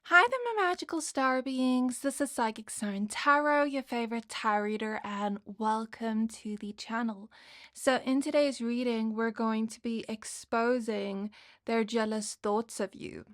Hi there, my magical star beings. This is Psychic Siren Tarot, your favorite tarot reader, and welcome to the channel. So in today's reading, we're going to be exposing their jealous thoughts of you.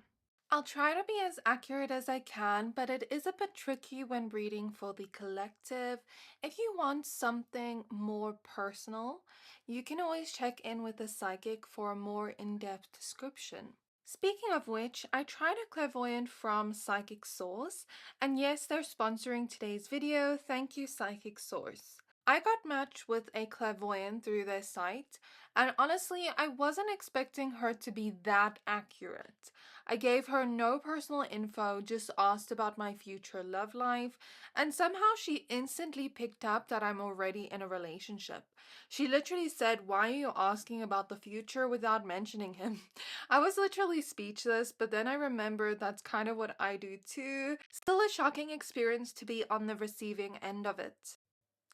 I'll try to be as accurate as I can, but it is a bit tricky when reading for the collective. If you want something more personal, you can always check in with a psychic for a more in-depth description. Speaking of which, I tried a clairvoyant from Psychic Source, and yes, they're sponsoring today's video. Thank you, Psychic Source. I got matched with a clairvoyant through their site, and honestly, I wasn't expecting her to be that accurate. I gave her no personal info, just asked about my future love life, and somehow she instantly picked up that I'm already in a relationship. She literally said, "Why are you asking about the future without mentioning him?" I was literally speechless, but then I remembered that's kind of what I do too. Still a shocking experience to be on the receiving end of it.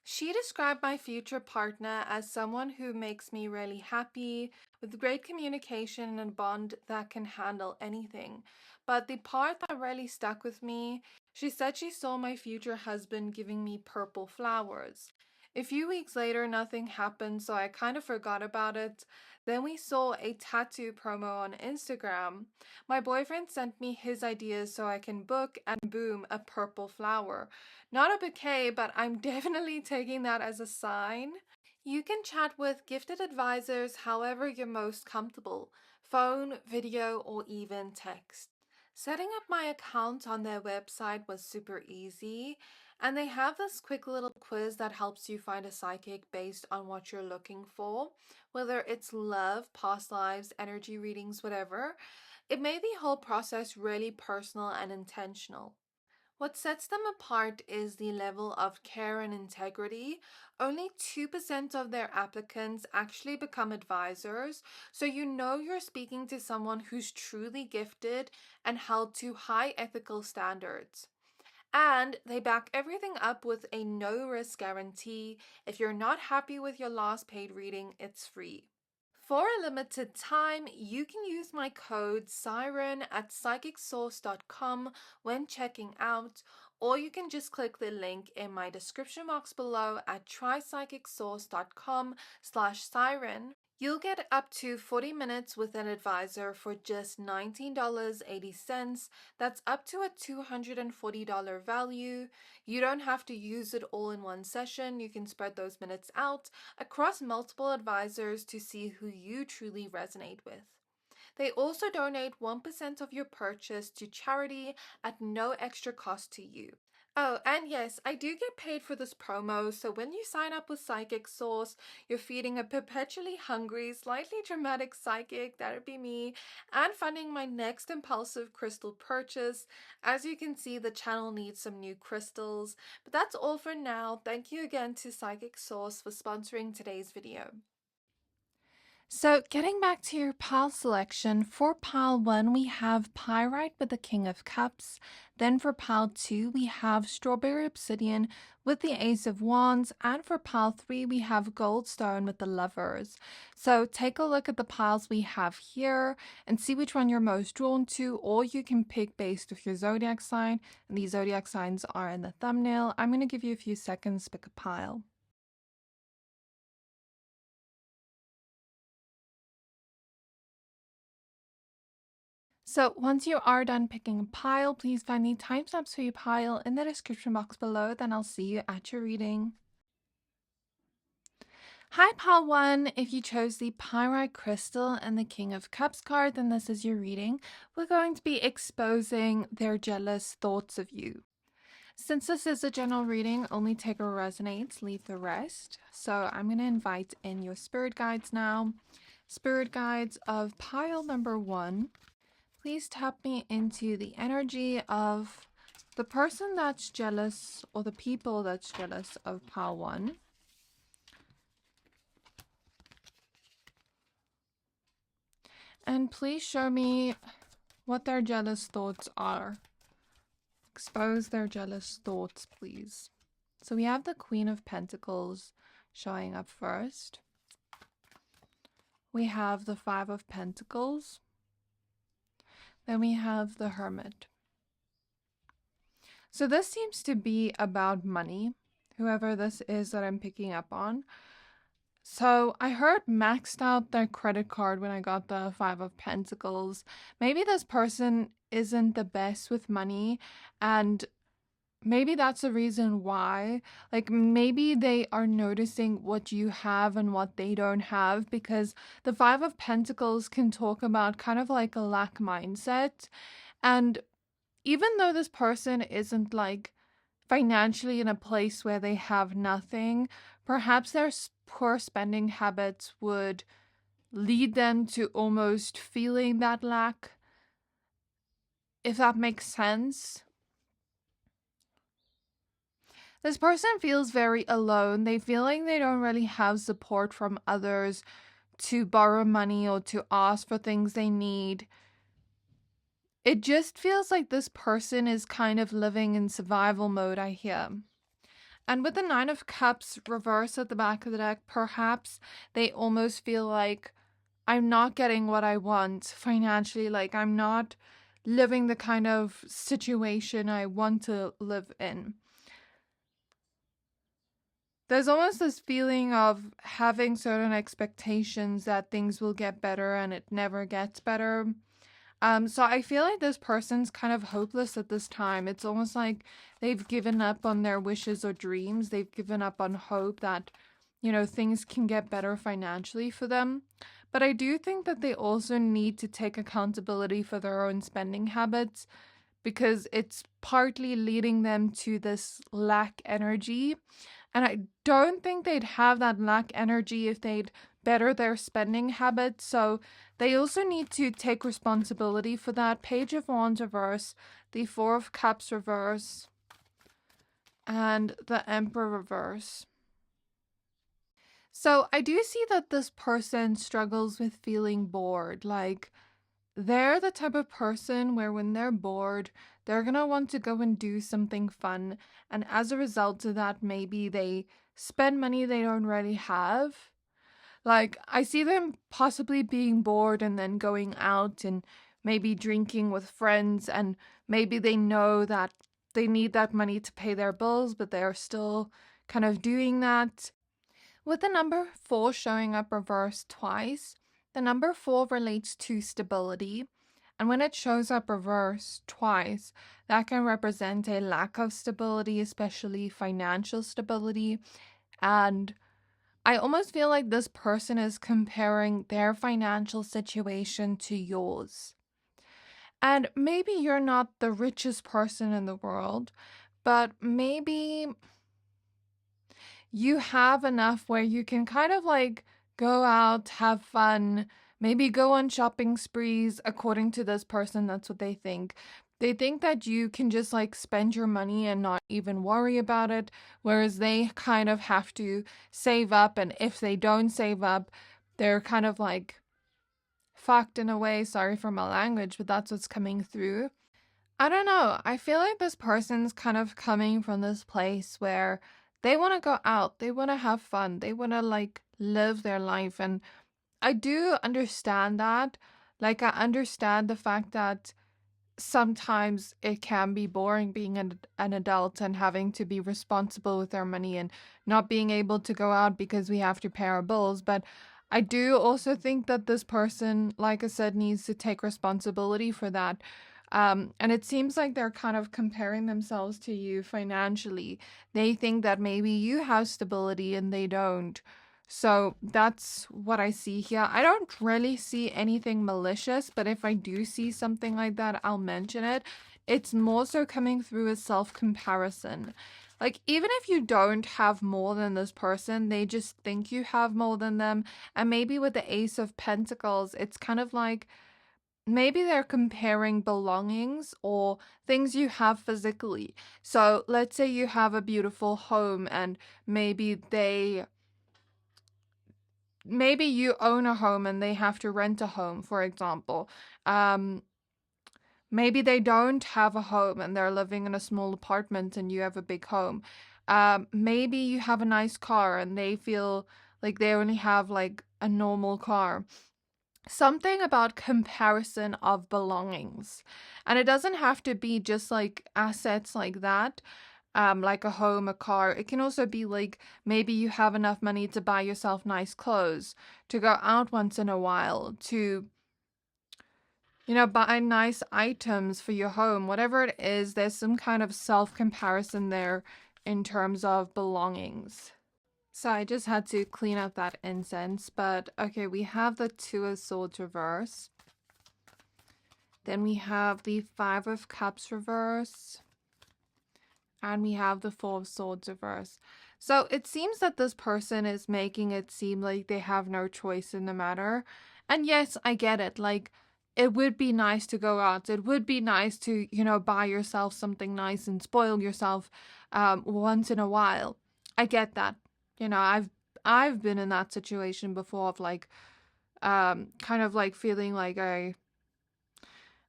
She described my future partner as someone who makes me really happy, with great communication and a bond that can handle anything. But the part that really stuck with me, she said she saw my future husband giving me purple flowers. A few weeks later, nothing happened, so I kind of forgot about it. Then we saw a tattoo promo on Instagram. My boyfriend sent me his ideas so I can book, and boom, a purple flower. Not a bouquet, but I'm definitely taking that as a sign. You can chat with gifted advisors however you're most comfortable, phone, video, or even text. Setting up my account on their website was super easy, and they have this quick little quiz that helps you find a psychic based on what you're looking for, whether it's love, past lives, energy readings, whatever. It made the whole process really personal and intentional. What sets them apart is the level of care and integrity. Only 2% of their applicants actually become advisors, so you know you're speaking to someone who's truly gifted and held to high ethical standards. And they back everything up with a no risk guarantee. If you're not happy with your last paid reading, it's free. For a limited time, you can use my code Siren at psychicsource.com when checking out, or you can just click the link in my description box below at trypsychicsource.com/siren. You'll get up to 40 minutes with an advisor for just $19.80. That's up to a $240 value. You don't have to use it all in one session. You can spread those minutes out across multiple advisors to see who you truly resonate with. They also donate 1% of your purchase to charity at no extra cost to you. Oh, and yes, I do get paid for this promo, so when you sign up with Psychic Source, you're feeding a perpetually hungry, slightly dramatic psychic, that'd be me, and funding my next impulsive crystal purchase. As you can see, the channel needs some new crystals, but that's all for now. Thank you again to Psychic Source for sponsoring today's video. So getting back to your pile selection, for pile 1 we have Pyrite with the King of Cups. Then for pile 2 we have Strawberry Obsidian with the Ace of Wands. And for pile 3 we have Goldstone with the Lovers. So take a look at the piles we have here and see which one you're most drawn to, or you can pick based off your zodiac sign. And these zodiac signs are in the thumbnail. I'm going to give you a few seconds to pick a pile. So once you are done picking a pile, please find the timestamps for your pile in the description box below, then I'll see you at your reading. Hi pile 1, if you chose the Pyrite crystal and the King of Cups card, then this is your reading. We're going to be exposing their jealous thoughts of you. Since this is a general reading, only take what resonates, leave the rest. So I'm going to invite in your spirit guides now. Spirit guides of pile number 1. Please tap me into the energy of the person that's jealous, or the people that's jealous of pile 1. And please show me what their jealous thoughts are. Expose their jealous thoughts, please. So we have the Queen of Pentacles showing up first. We have the 5 of Pentacles. Then we have the Hermit. So this seems to be about money, whoever this is that I'm picking up on. So I heard maxed out their credit card when I got the Five of Pentacles. Maybe this person isn't the best with money, and maybe that's the reason why. Like, maybe they are noticing what you have and what they don't have, because the Five of Pentacles can talk about kind of like a lack mindset. And even though this person isn't like financially in a place where they have nothing, perhaps their poor spending habits would lead them to almost feeling that lack, if that makes sense. This person feels very alone. They feel like they don't really have support from others to borrow money or to ask for things they need. It just feels like this person is kind of living in survival mode, I hear. And with the Nine of Cups reversed at the back of the deck, perhaps they almost feel like, I'm not getting what I want financially. Like, I'm not living the kind of situation I want to live in. There's almost this feeling of having certain expectations that things will get better and it never gets better. So I feel like this person's kind of hopeless at this time. It's almost like they've given up on their wishes or dreams. They've given up on hope that, things can get better financially for them. But I do think that they also need to take accountability for their own spending habits, because it's partly leading them to this lack energy. And I don't think they'd have that lack energy if they'd better their spending habits. So they also need to take responsibility for that. Page of Wands reverse, the Four of Cups reverse, and the Emperor reverse. So I do see that this person struggles with feeling bored. Like, they're the type of person where when they're bored, they're going to want to go and do something fun. And as a result of that, maybe they spend money they don't really have. Like, I see them possibly being bored and then going out and maybe drinking with friends. And maybe they know that they need that money to pay their bills, but they're still kind of doing that. With the number 4 showing up reversed twice, the number 4 relates to stability, and when it shows up reversed twice, that can represent a lack of stability, especially financial stability. And I almost feel like this person is comparing their financial situation to yours. And maybe you're not the richest person in the world, but maybe you have enough where you can kind of like go out, have fun, maybe go on shopping sprees. According to this person, that's what they think. They think that you can just like spend your money and not even worry about it, whereas they kind of have to save up. And if they don't save up, they're kind of like fucked in a way. Sorry for my language, but that's what's coming through. I don't know. I feel like this person's kind of coming from this place where they want to go out, they want to have fun, they want to like live their life. And I do understand that. Like, I understand the fact that sometimes it can be boring being an adult and having to be responsible with our money and not being able to go out because we have to pay our bills. But I do also think that this person, like I said, needs to take responsibility for that. And it seems like they're kind of comparing themselves to you financially. They think that maybe you have stability and they don't. So that's what I see here. I don't really see anything malicious, but if I do see something like that, I'll mention it. It's more so coming through as self-comparison. Like, even if you don't have more than this person, they just think you have more than them. And maybe with the Ace of Pentacles, it's kind of like, maybe they're comparing belongings or things you have physically. So let's say you have a beautiful home and maybe you own a home and they have to rent a home, for example. Maybe they don't have a home and they're living in a small apartment and you have a big home. Maybe you have a nice car and they feel like they only have like a normal car. something about comparison of belongings. And it doesn't have to be just like assets like that, like a home, a car. It can also be like maybe you have enough money to buy yourself nice clothes, to go out once in a while, to, you know, buy nice items for your home. Whatever it is, there's some kind of self-comparison there in terms of belongings. So I just had to clean up that incense, but okay, we have the Two of Swords reverse. Then we have the Five of Cups reverse. And we have the Four of Swords reverse. So it seems that this person is making it seem like they have no choice in the matter. And yes, I get it. Like, it would be nice to go out. It would be nice to, you know, buy yourself something nice and spoil yourself once in a while. I get that. You know, I've been in that situation before of like kind of like feeling like I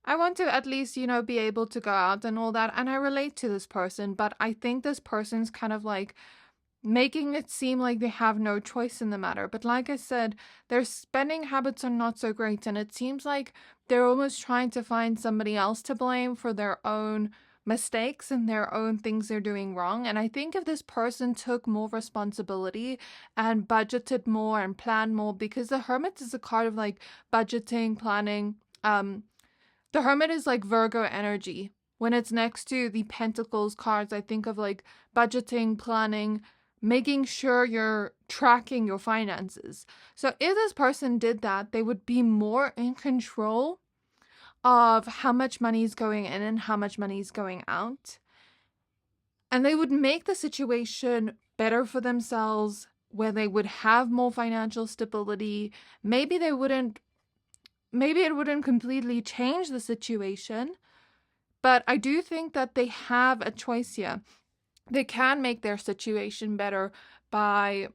want to at least, you know, be able to go out and all that. And I relate to this person, but I think this person's kind of like making it seem like they have no choice in the matter. But like I said, their spending habits are not so great. And it seems like they're almost trying to find somebody else to blame for their own mistakes and their own things they're doing wrong. And I think if this person took more responsibility and budgeted more and planned more, because the Hermit is a card of like budgeting, planning. The Hermit is like Virgo energy. When it's next to the Pentacles cards, I think of like budgeting, planning, making sure you're tracking your finances. So if this person did that, they would be more in control of how much money is going in and how much money is going out. And they would make the situation better for themselves, where they would have more financial stability. Maybe it wouldn't completely change the situation, but I do think that they have a choice here. They can make their situation better by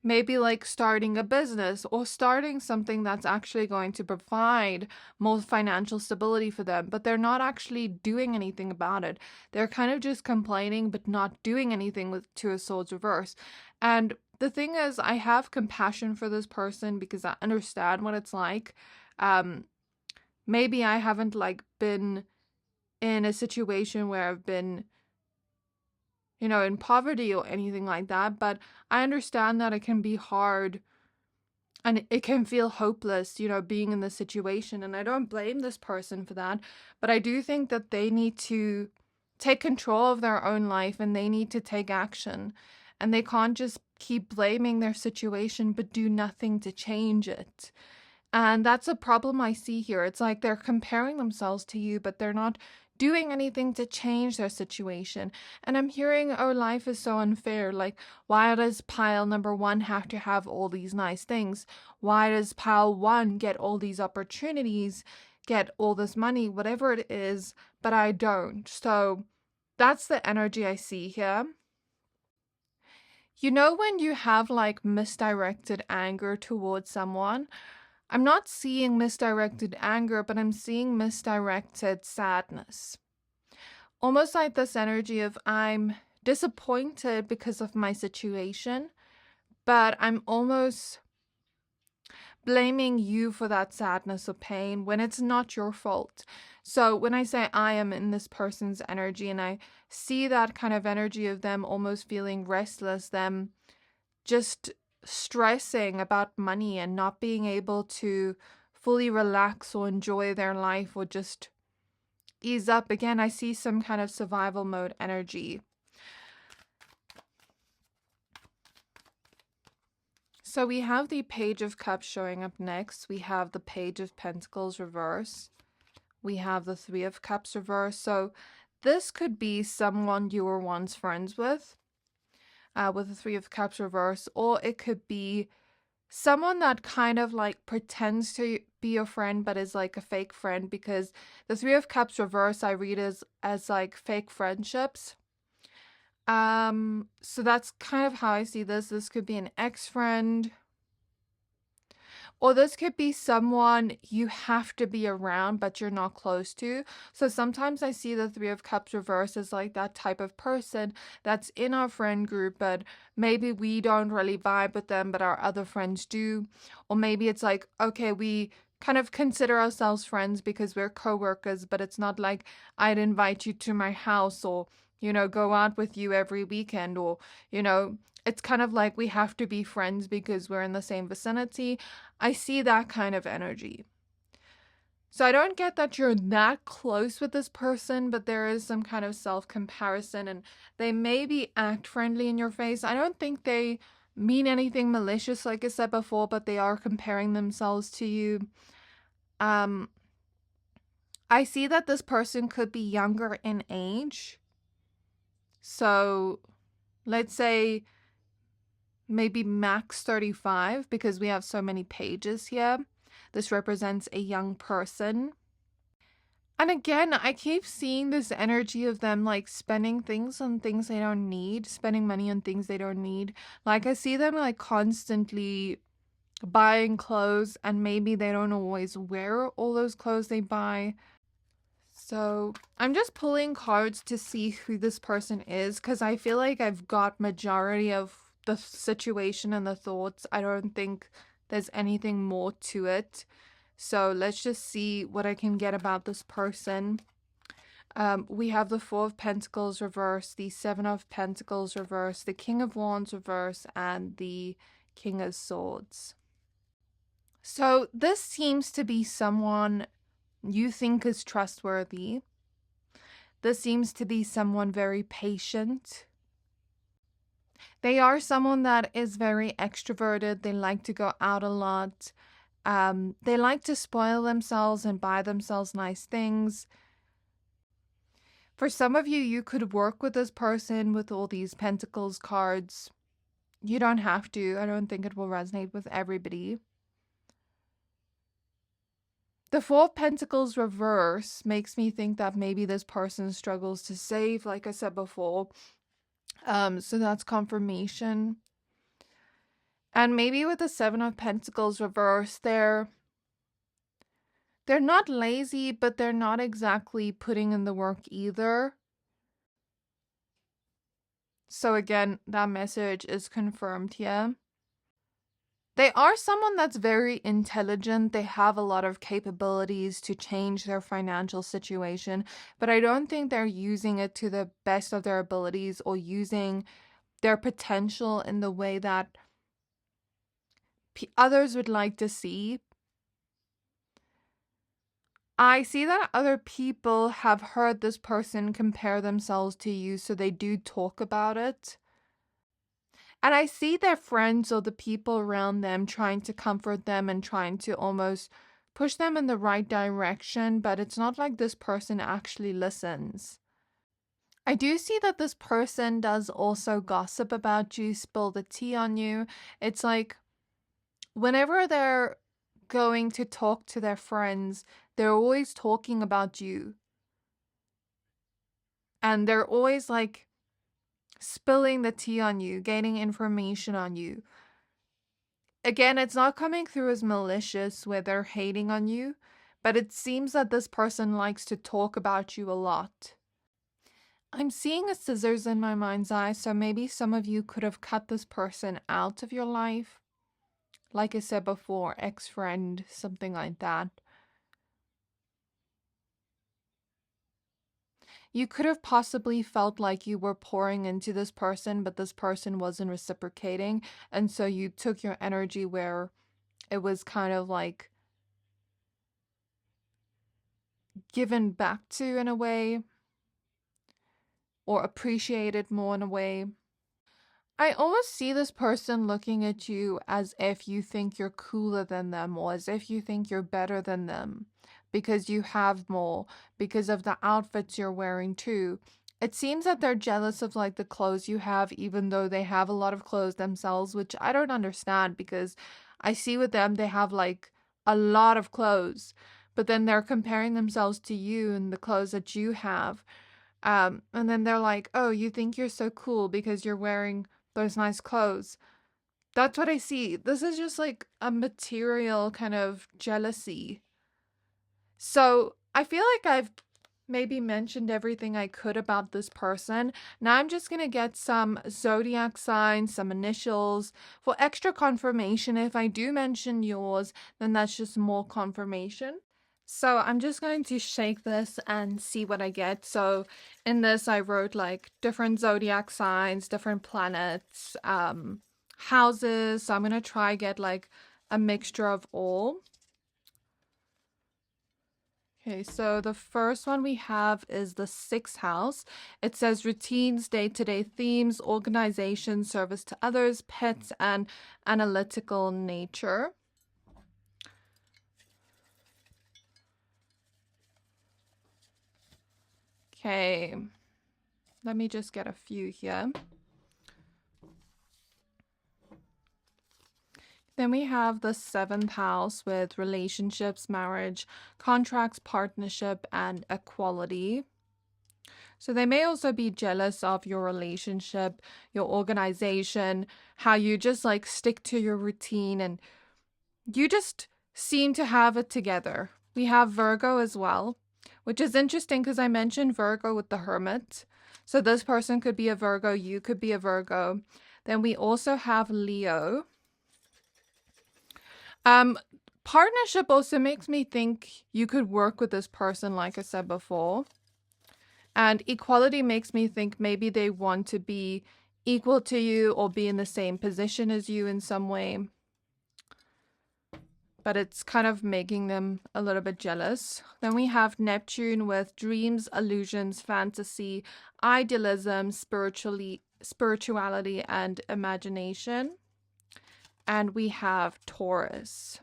maybe like starting a business or starting something that's actually going to provide more financial stability for them, but they're not actually doing anything about it. They're kind of just complaining but not doing anything with Two of Swords reverse. And the thing is, I have compassion for this person because I understand what it's like. Maybe I haven't like been in a situation where I've been, you know, in poverty or anything like that, but I understand that it can be hard and it can feel hopeless, you know, being in this situation. And I don't blame this person for that, but I do think that they need to take control of their own life and they need to take action. And they can't just keep blaming their situation but do nothing to change it. And that's a problem I see here. It's like they're comparing themselves to you, but they're not doing anything to change their situation. And I'm hearing, oh, life is so unfair. Like, why does pile number one have to have all these nice things? Why does pile one get all these opportunities, get all this money, whatever it is, but I don't? So that's the energy I see here. You know, when you have like misdirected anger towards someone, I'm not seeing misdirected anger, but I'm seeing misdirected sadness. Almost like this energy of I'm disappointed because of my situation, but I'm almost blaming you for that sadness or pain when it's not your fault. So when I say I am in this person's energy and I see that kind of energy of them almost feeling restless, them just stressing about money and not being able to fully relax or enjoy their life or just ease up. Again, I see some kind of survival mode energy. So we have the Page of Cups showing up next. We have the Page of Pentacles reverse. We have the Three of Cups reverse. So this could be someone you were once friends with the Three of Cups reverse, or it could be someone that kind of like pretends to be your friend but is like a fake friend, because the Three of Cups reverse I read as like fake friendships. So that's kind of how I see this. This could be an ex-friend. Or this could be someone you have to be around, but you're not close to. So sometimes I see the Three of Cups reverse as like that type of person that's in our friend group, but maybe we don't really vibe with them, but our other friends do. Or maybe it's like, okay, we kind of consider ourselves friends because we're co-workers, but it's not like I'd invite you to my house or, go out with you every weekend, or, it's kind of like we have to be friends because we're in the same vicinity. I see that kind of energy. So I don't get that you're that close with this person, but there is some kind of self-comparison, and they maybe act friendly in your face. I don't think they mean anything malicious, like I said before, but they are comparing themselves to you. I see that this person could be younger in age. So let's say maybe max 35, because we have so many pages here. This represents a young person. And again, I keep seeing this energy of them like spending things on things they don't need, spending money on things they don't need. Like I see them like constantly buying clothes, and maybe they don't always wear all those clothes they buy. So I'm just pulling cards to see who this person is, because I feel like I've got majority of the situation and the thoughts. I don't think there's anything more to it. So let's just see what I can get about this person. We have the Four of Pentacles reverse, the Seven of Pentacles reverse, the King of Wands reverse, and the King of Swords. So this seems to be someone you think is trustworthy. This seems to be someone very patient. They are someone that is very extroverted. They like to go out a lot. They like to spoil themselves and buy themselves nice things. For some of you, you could work with this person with all these Pentacles cards. You don't have to. I don't think it will resonate with everybody. The Four of Pentacles reverse makes me think that maybe this person struggles to save, like I said before. So that's confirmation. And maybe with the Seven of Pentacles reverse, they're not lazy, but they're not exactly putting in the work either. So again, that message is confirmed here. They are someone that's very intelligent. They have a lot of capabilities to change their financial situation, but I don't think they're using it to the best of their abilities or using their potential in the way that others would like to see. I see that other people have heard this person compare themselves to you, so they do talk about it. And I see their friends or the people around them trying to comfort them and trying to almost push them in the right direction, but it's not like this person actually listens. I do see that this person does also gossip about you, spill the tea on you. It's like whenever they're going to talk to their friends, they're always talking about you. And they're always like spilling the tea on you, gaining information on you. Again, it's not coming through as malicious where they're hating on you, but it seems that this person likes to talk about you a lot. I'm seeing a scissors in my mind's eye, so maybe some of you could have cut this person out of your life. Like I said before, ex-friend, something like that. You could have possibly felt like you were pouring into this person, but this person wasn't reciprocating. And so you took your energy where it was kind of like given back to in a way, or appreciated more in a way. I almost see this person looking at you as if you think you're cooler than them, or as if you think you're better than them because you have more, because of the outfits you're wearing too. It seems that they're jealous of like the clothes you have, even though they have a lot of clothes themselves, which I don't understand, because I see with them they have like a lot of clothes, but then they're comparing themselves to you and the clothes that you have. And then they're like, oh, you think you're so cool because you're wearing those nice clothes. That's what I see. This is just like a material kind of jealousy. So I feel like I've maybe mentioned everything I could about this person. Now I'm just going to get some zodiac signs, some initials for extra confirmation. If I do mention yours, then that's just more confirmation. So I'm just going to shake this and see what I get. So in this, I wrote like different zodiac signs, different planets, houses. So I'm going to try get like a mixture of all. Okay, so the first one we have is the sixth house. It says routines, day-to-day themes, organization, service to others, pets, and analytical nature. Okay, let me just get a few here. Then we have the seventh house with relationships, marriage, contracts, partnership, and equality. So they may also be jealous of your relationship, your organization, how you just like stick to your routine and you just seem to have it together. We have Virgo as well, which is interesting because I mentioned Virgo with the Hermit. So this person could be a Virgo, you could be a Virgo. Then we also have Leo. Partnership also makes me think you could work with this person, like I said before. And equality makes me think maybe they want to be equal to you or be in the same position as you in some way. But it's kind of making them a little bit jealous. Then we have Neptune with dreams, illusions, fantasy, idealism, spirituality, and imagination. And we have Taurus.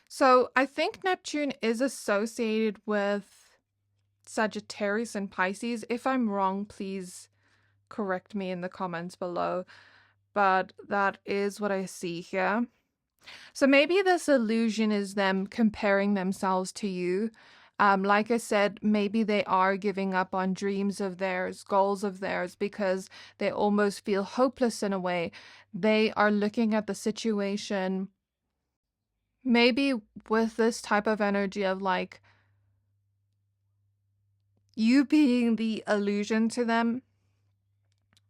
So I think Neptune is associated with Sagittarius and Pisces. If I'm wrong, please correct me in the comments below. But that is what I see here. So maybe this illusion is them comparing themselves to you. Like I said, maybe they are giving up on dreams of theirs, goals of theirs, because they almost feel hopeless in a way. They are looking at the situation maybe with this type of energy of like you being the illusion to them,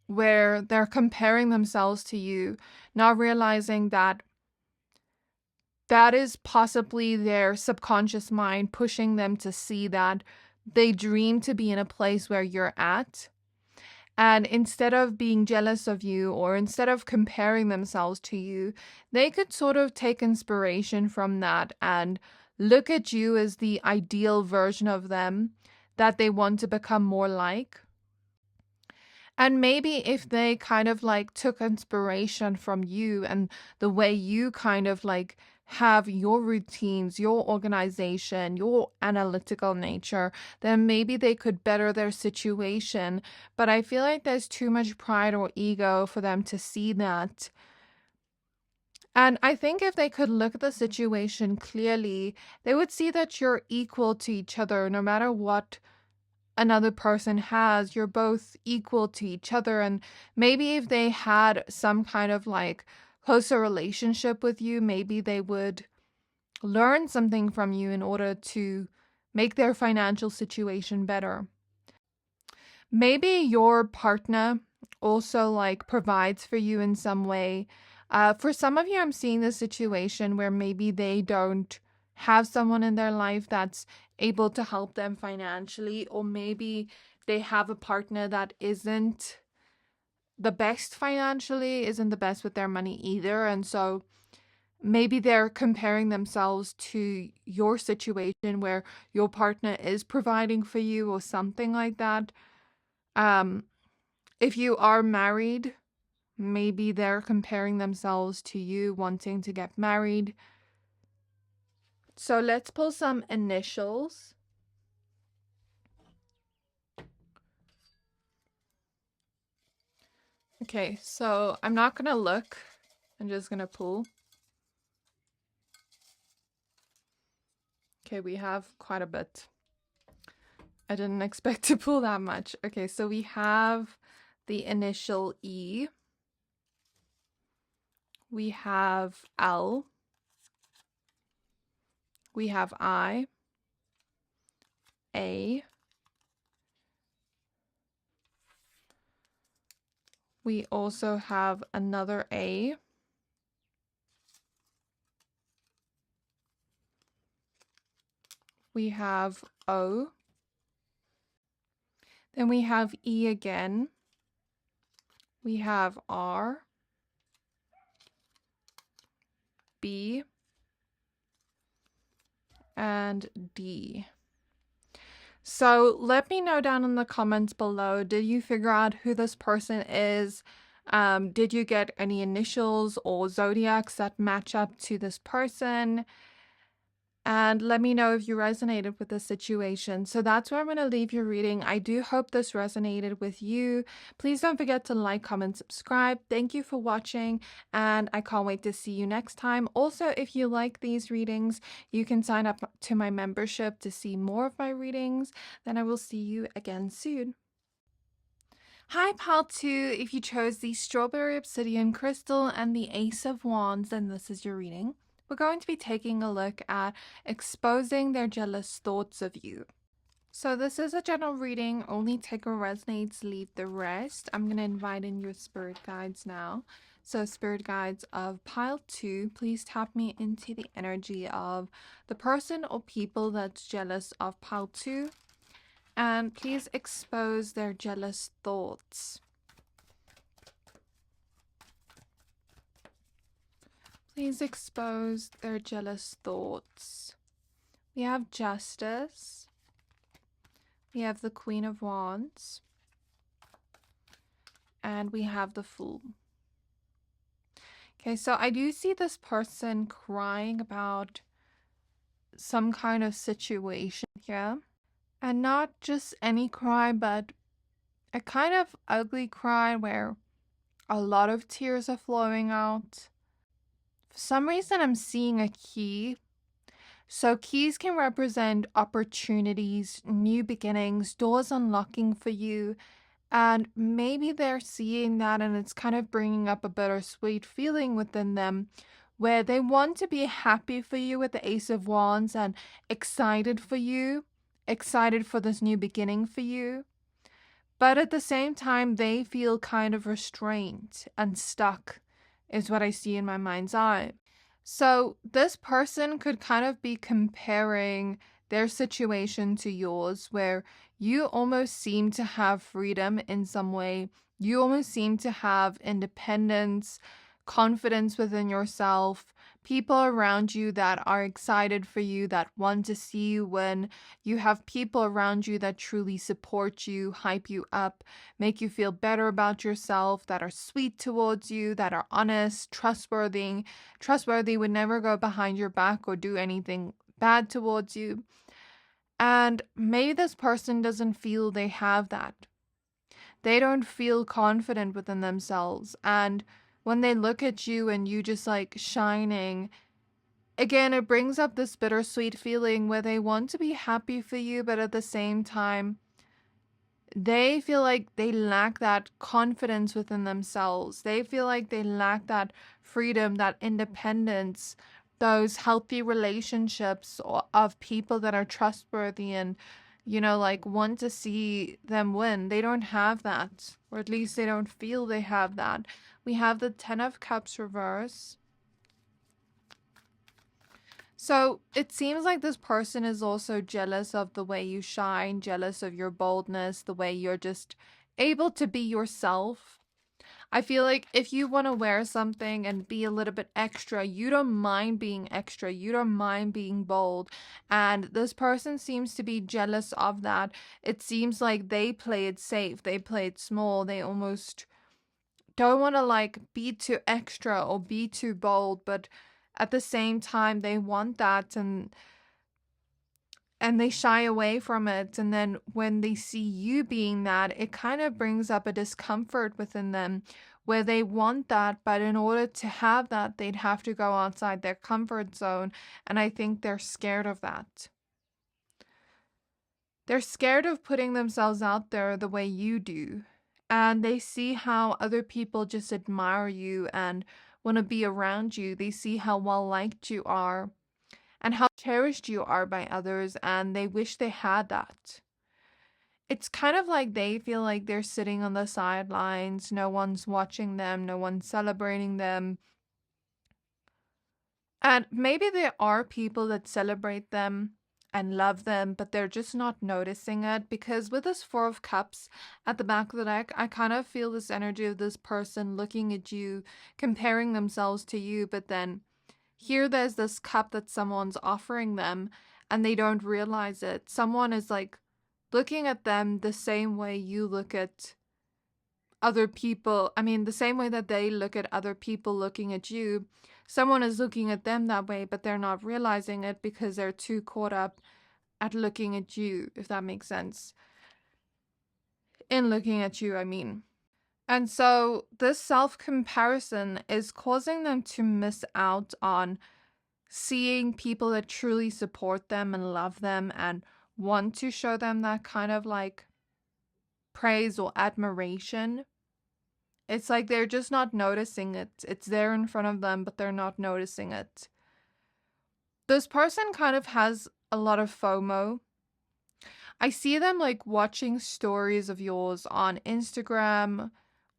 where they're comparing themselves to you, not realizing that that is possibly their subconscious mind pushing them to see that they dream to be in a place where you're at. And instead of being jealous of you or instead of comparing themselves to you, they could sort of take inspiration from that and look at you as the ideal version of them that they want to become more like. And maybe if they kind of like took inspiration from you and the way you kind of like have your routines, your organization, your analytical nature, then maybe they could better their situation. But I feel like there's too much pride or ego for them to see that. And I think if they could look at the situation clearly, they would see that you're equal to each other no matter what another person has. You're both equal to each other. And maybe if they had some kind of like closer relationship with you, maybe they would learn something from you in order to make their financial situation better. Maybe your partner also like provides for you in some way. For some of you, I'm seeing this situation where maybe they don't have someone in their life that's able to help them financially, or maybe they have a partner that isn't the best financially, isn't the best with their money either. And so maybe they're comparing themselves to your situation where your partner is providing for you or something like that. If you are married, maybe they're comparing themselves to you wanting to get married. So let's pull some initials. Okay, so I'm not going to look. I'm just going to pull. Okay, we have quite a bit. I didn't expect to pull that much. Okay, so we have the initial E. We have L. We have I. A. We also have another A. We have O. Then we have E again. We have R. B. And D. So let me know down in the comments below, did you figure out who this person is? Did you get any initials or zodiacs that match up to this person? And let me know if you resonated with this situation. So that's where I'm going to leave your reading. I do hope this resonated with you. Please don't forget to like, comment, subscribe. Thank you for watching, and I can't wait to see you next time. Also, if you like these readings, you can sign up to my membership to see more of my readings. Then I will see you again soon. Hi, Pile 2. If you chose the Strawberry Obsidian Crystal and the Ace of Wands, then this is your reading. We're going to be taking a look at exposing their jealous thoughts of you. So this is a general reading. Only take what resonates, leave the rest. I'm going to invite in your spirit guides now. So spirit guides of Pile 2, please tap me into the energy of the person or people that's jealous of Pile 2. And please expose their jealous thoughts. Please expose their jealous thoughts. We have Justice. We have the Queen of Wands. And we have the Fool. Okay, so I do see this person crying about some kind of situation here. And not just any cry, but a kind of ugly cry where a lot of tears are flowing out. For some reason, I'm seeing a key. So keys can represent opportunities, new beginnings, doors unlocking for you. And maybe they're seeing that and it's kind of bringing up a bittersweet feeling within them where they want to be happy for you with the Ace of Wands and excited for you, excited for this new beginning for you. But at the same time, they feel kind of restrained and stuck, is what I see in my mind's eye. So this person could kind of be comparing their situation to yours, where you almost seem to have freedom in some way. You almost seem to have independence, confidence within yourself, people around you that are excited for you, that want to see you win. You have people around you that truly support you, hype you up, make you feel better about yourself, that are sweet towards you, that are honest, trustworthy, would never go behind your back or do anything bad towards you. And maybe this person doesn't feel they have that. They don't feel confident within themselves. And when they look at you and you just like shining, again, it brings up this bittersweet feeling where they want to be happy for you, but at the same time, they feel like they lack that confidence within themselves. They feel like they lack that freedom, that independence, those healthy relationships of people that are trustworthy and, you know, like want to see them win. They don't have that, or at least they don't feel they have that. We have the 10 of Cups reverse. So it seems like this person is also jealous of the way you shine, jealous of your boldness, the way you're just able to be yourself. I feel like if you want to wear something and be a little bit extra, you don't mind being extra, you don't mind being bold. And this person seems to be jealous of that. It seems like they play it safe, they play it small, they almost don't want to like be too extra or be too bold, but at the same time they want that and they shy away from it. And then when they see you being that, it kind of brings up a discomfort within them where they want that, but in order to have that, they'd have to go outside their comfort zone. And I think they're scared of that. They're scared of putting themselves out there the way you do. And they see how other people just admire you and want to be around you. They see how well liked you are and how cherished you are by others, and they wish they had that. It's kind of like they feel like they're sitting on the sidelines, no one's watching them, no one's celebrating them. And maybe there are people that celebrate them and love them, but they're just not noticing it, because with this Four of Cups at the back of the deck, I kind of feel this energy of this person looking at you, comparing themselves to you, but then here there's this cup that someone's offering them and they don't realize it. Someone is like looking at them the same way you look at other people. I mean, the same way that they look at other people looking at you. Someone is looking at them that way, but they're not realizing it because they're too caught up at looking at you, if that makes sense. In looking at you, I mean. And so this self-comparison is causing them to miss out on seeing people that truly support them and love them and want to show them that kind of like praise or admiration. It's like they're just not noticing it. It's there in front of them, but they're not noticing it. This person kind of has a lot of FOMO. I see them like watching stories of yours on Instagram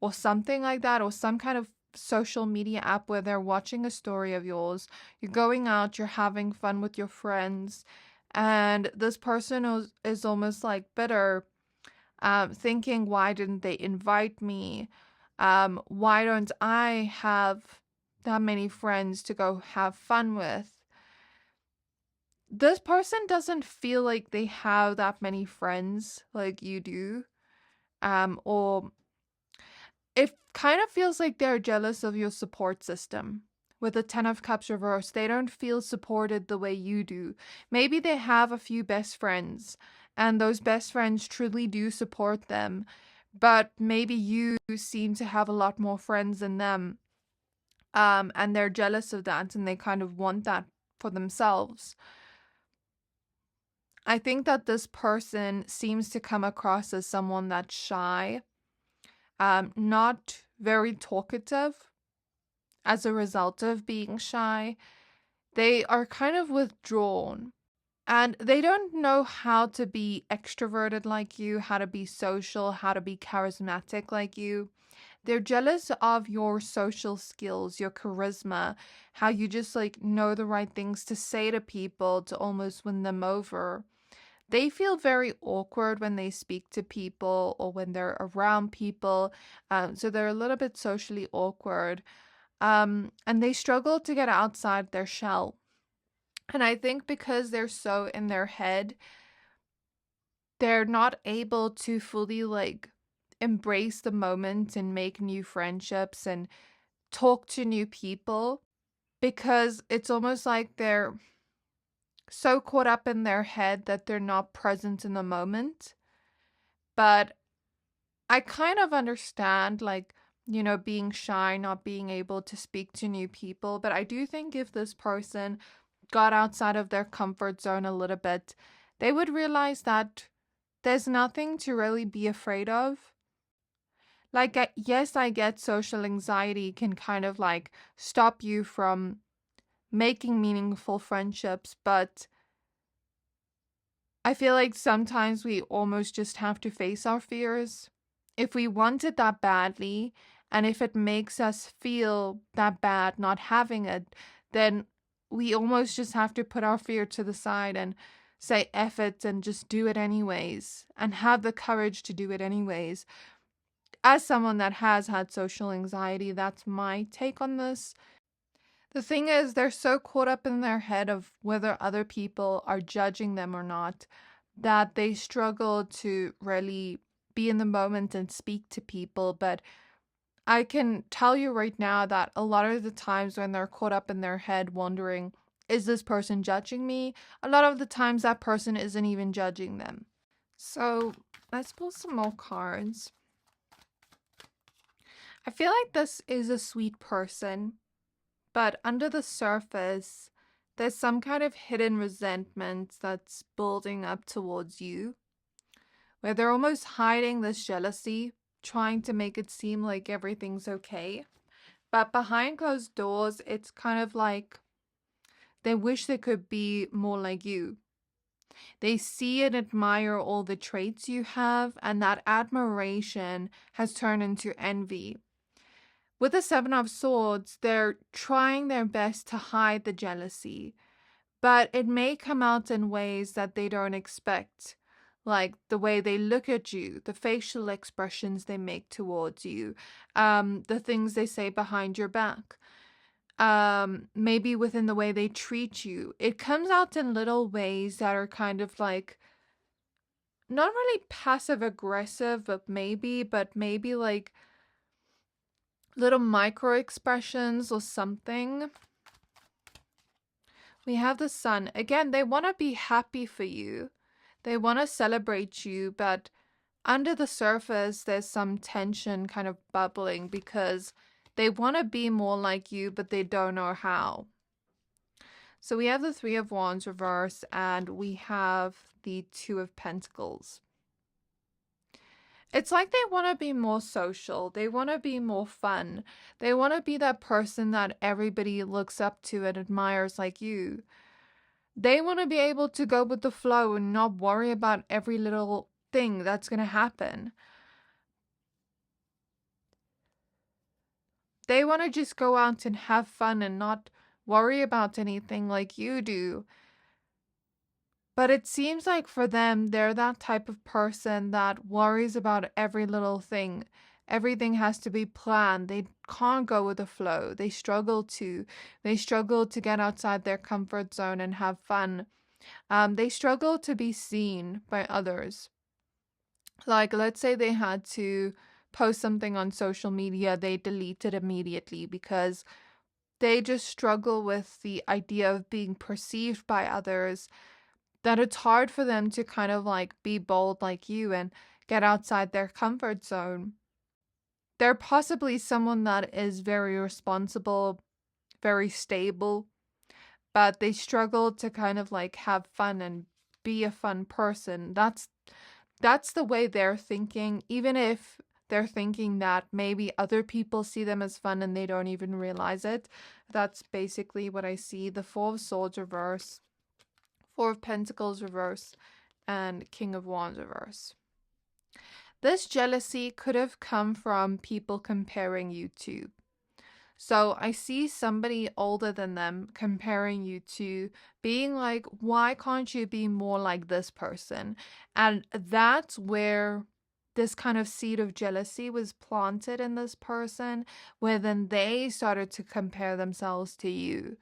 or something like that, or some kind of social media app where they're watching a story of yours. You're going out, you're having fun with your friends, and this person is almost like bitter, thinking, why didn't they invite me? Why don't I have that many friends to go have fun with? This person doesn't feel like they have that many friends like you do. Or it kind of feels like they're jealous of your support system. With the Ten of Cups reversed, they don't feel supported the way you do. Maybe they have a few best friends, and those best friends truly do support them, but maybe you seem to have a lot more friends than them, and they're jealous of that, and they kind of want that for themselves. I think that this person seems to come across as someone that's shy, not very talkative as a result of being shy. They are kind of withdrawn, and they don't know how to be extroverted like you, how to be social, how to be charismatic like you. They're jealous of your social skills, your charisma, how you just like know the right things to say to people to almost win them over. They feel very awkward when they speak to people or when they're around people. So they're a little bit socially awkward. And they struggle to get outside their shell. And I think because they're so in their head, they're not able to fully like embrace the moment and make new friendships and talk to new people, because it's almost like they're so caught up in their head that they're not present in the moment. But I kind of understand, like, you know, being shy, not being able to speak to new people. But I do think if this person got outside of their comfort zone a little bit, they would realize that there's nothing to really be afraid of. Like, yes, I get social anxiety can kind of like stop you from making meaningful friendships, but I feel like sometimes we almost just have to face our fears. If we want it that badly, and if it makes us feel that bad not having it, then we almost just have to put our fear to the side and say F it and just do it anyways, and have the courage to do it anyways. As someone that has had social anxiety, that's my take on this. The thing is, they're so caught up in their head of whether other people are judging them or not, that they struggle to really be in the moment and speak to people. But I can tell you right now that a lot of the times when they're caught up in their head wondering, is this person judging me? A lot of the times that person isn't even judging them. So let's pull some more cards. I feel like this is a sweet person, but under the surface, there's some kind of hidden resentment that's building up towards you, where they're almost hiding this jealousy, trying to make it seem like everything's okay. But behind closed doors, it's kind of like they wish they could be more like you. They see and admire all the traits you have, and that admiration has turned into envy. With the Seven of Swords, they're trying their best to hide the jealousy, but it may come out in ways that they don't expect, like the way they look at you, the facial expressions they make towards you, the things they say behind your back, maybe within the way they treat you. It comes out in little ways that are kind of like not really passive aggressive, but maybe like little micro expressions or something. We have the Sun. Again, they want to be happy for you. They want to celebrate you, but under the surface, there's some tension kind of bubbling because they want to be more like you, but they don't know how. So we have the Three of Wands reverse, and we have the Two of Pentacles. It's like they want to be more social. They want to be more fun. They want to be that person that everybody looks up to and admires like you. They want to be able to go with the flow and not worry about every little thing that's going to happen. They want to just go out and have fun and not worry about anything like you do. But it seems like for them, they're that type of person that worries about every little thing. Everything has to be planned. They can't go with the flow. They struggle to. They struggle to get outside their comfort zone and have fun. They struggle to be seen by others. Like, let's say they had to post something on social media, they delete it immediately because they just struggle with the idea of being perceived by others, that it's hard for them to kind of like be bold like you and get outside their comfort zone. They're possibly someone that is very responsible, very stable, but they struggle to kind of like have fun and be a fun person. That's the way they're thinking, even if they're thinking that maybe other people see them as fun and they don't even realize it. That's basically what I see. The Four of Swords reverse, Four of Pentacles reverse, and King of Wands reverse. This jealousy could have come from people comparing you to. So I see somebody older than them comparing you to, being like, why can't you be more like this person? And that's where this kind of seed of jealousy was planted in this person, where then they started to compare themselves to you.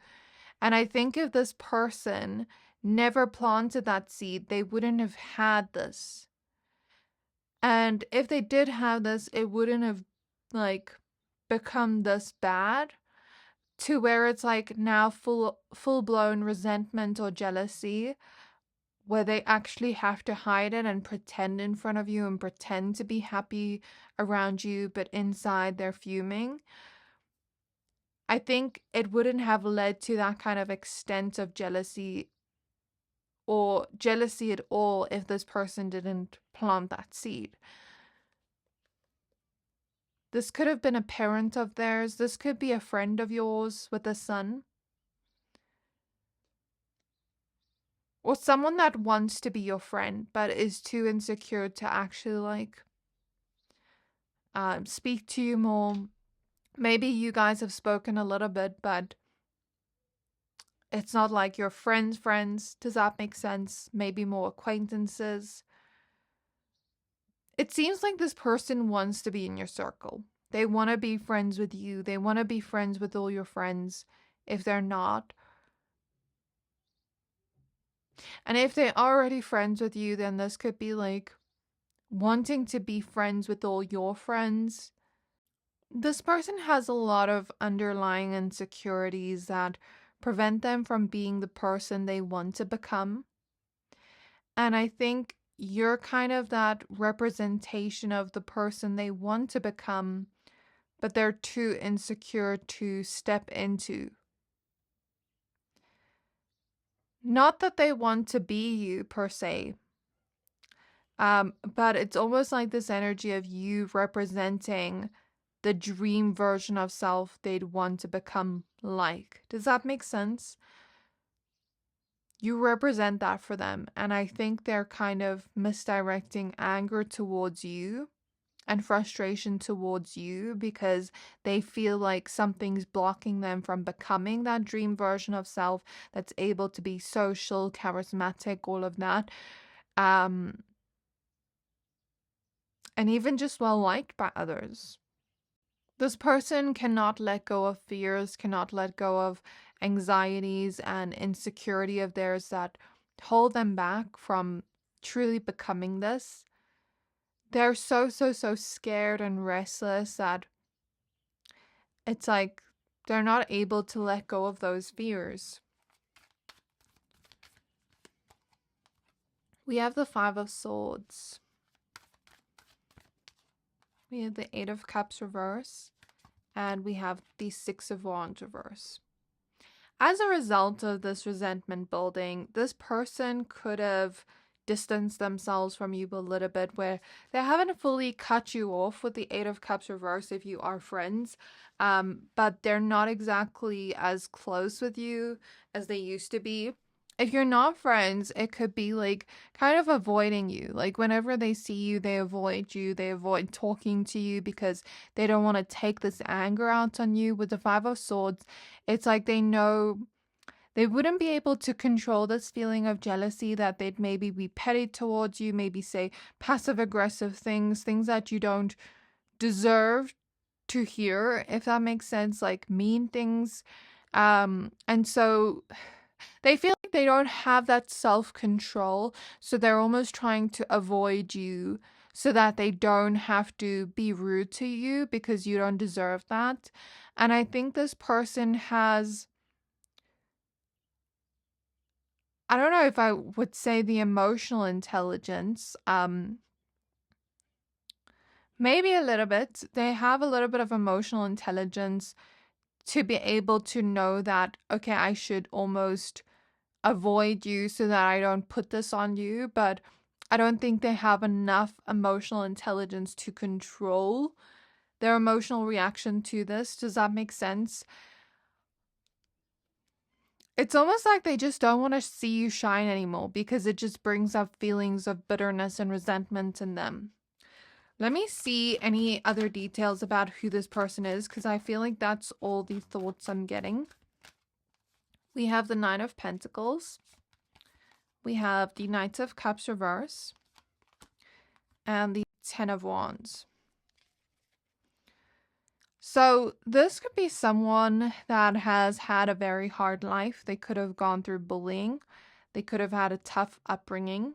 And I think if this person never planted that seed, they wouldn't have had this. And if they did have this, it wouldn't have like become this bad to where it's like now full blown resentment or jealousy, where they actually have to hide it and pretend in front of you and pretend to be happy around you, but inside they're fuming. I think it wouldn't have led to that kind of extent of jealousy or jealousy at all if this person didn't plant that seed. This could have been a parent of theirs. This could be a friend of yours with a son. Or someone that wants to be your friend but is too insecure to actually like speak to you more. Maybe you guys have spoken a little bit, but it's not like your friends. Does that make sense? Maybe more acquaintances. It seems like this person wants to be in your circle. They want to be friends with you. They want to be friends with all your friends if they're not. And if they're already friends with you, then this could be like wanting to be friends with all your friends. This person has a lot of underlying insecurities that prevent them from being the person they want to become. And I think you're kind of that representation of the person they want to become, but they're too insecure to step into. Not that they want to be you per se, but it's almost like this energy of you representing the dream version of self they'd want to become like. Does that make sense? You represent that for them, and I think they're kind of misdirecting anger towards you and frustration towards you because they feel like something's blocking them from becoming that dream version of self that's able to be social, charismatic, all of that. And even just well liked by others. This person cannot let go of fears, cannot let go of anxieties and insecurity of theirs that hold them back from truly becoming this. They're so scared and restless that it's like they're not able to let go of those fears. We have the Five of Swords. We have the Eight of Cups reverse. And we have the Six of Wands reverse. As a result of this resentment building, this person could have distanced themselves from you a little bit, where they haven't fully cut you off with the Eight of Cups reverse if you are friends, but they're not exactly as close with you as they used to be. If you're not friends, it could be like kind of avoiding you. Like whenever they see you, they avoid you. They avoid talking to you because they don't want to take this anger out on you. With the Five of Swords, it's like they know they wouldn't be able to control this feeling of jealousy, that they'd maybe be petty towards you, maybe say passive aggressive things that you don't deserve to hear, if that makes sense, like mean things. And so they feel like they don't have that self-control, so they're almost trying to avoid you so that they don't have to be rude to you because you don't deserve that. And I think this person has, I don't know if I would say the emotional intelligence, maybe a little bit. They have a little bit of emotional intelligence to be able to know that, okay, I should almost avoid you so that I don't put this on you, but I don't think they have enough emotional intelligence to control their emotional reaction to this. Does that make sense? It's almost like they just don't want to see you shine anymore because it just brings up feelings of bitterness and resentment in them. Let me see any other details about who this person is, because I feel like that's all the thoughts I'm getting. We have the Nine of Pentacles. We have the Knight of Cups reverse. And the Ten of Wands. So this could be someone that has had a very hard life. They could have gone through bullying. They could have had a tough upbringing.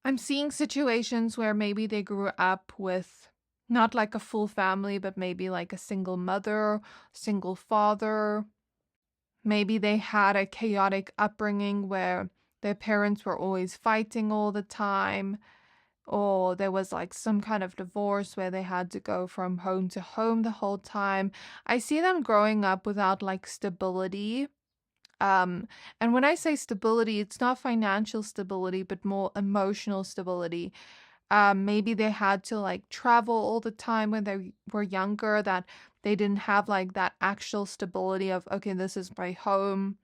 I'm seeing situations where maybe they grew up with not like a full family, but maybe like a single mother, single father. Maybe they had a chaotic upbringing where their parents were always fighting all the time. Or there was like some kind of divorce where they had to go from home to home the whole time. I see them growing up without like stability. And when I say stability, it's not financial stability, but more emotional stability. Maybe they had to like travel all the time when they were younger, that they didn't have like that actual stability of, okay, this is my home.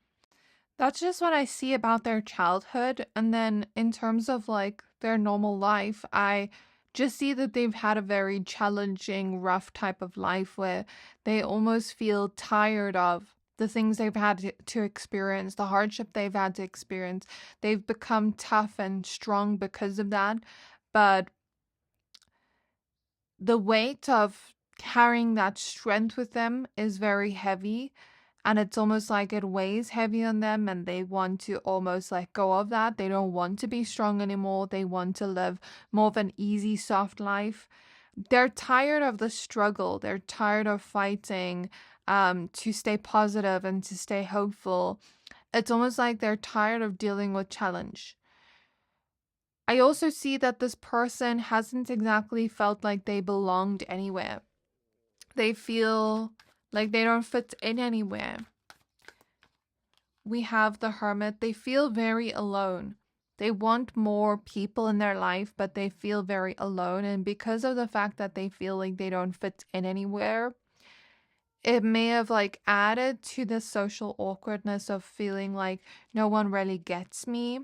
That's just what I see about their childhood. And then in terms of like their normal life, I just see that they've had a very challenging, rough type of life where they almost feel tired of the things they've had to experience, the hardship they've had to experience. They've become tough and strong because of that. But the weight of carrying that strength with them is very heavy. And it's almost like it weighs heavy on them, and they want to almost let go of that. They don't want to be strong anymore. They want to live more of an easy, soft life. They're tired of the struggle. They're tired of fighting to stay positive and to stay hopeful. It's almost like they're tired of dealing with challenge. I also see that this person hasn't exactly felt like they belonged anywhere. They feel like they don't fit in anywhere. We have the Hermit. They feel very alone. They want more people in their life, but they feel very alone. And because of the fact that they feel like they don't fit in anywhere, it may have like added to the social awkwardness of feeling like no one really gets me.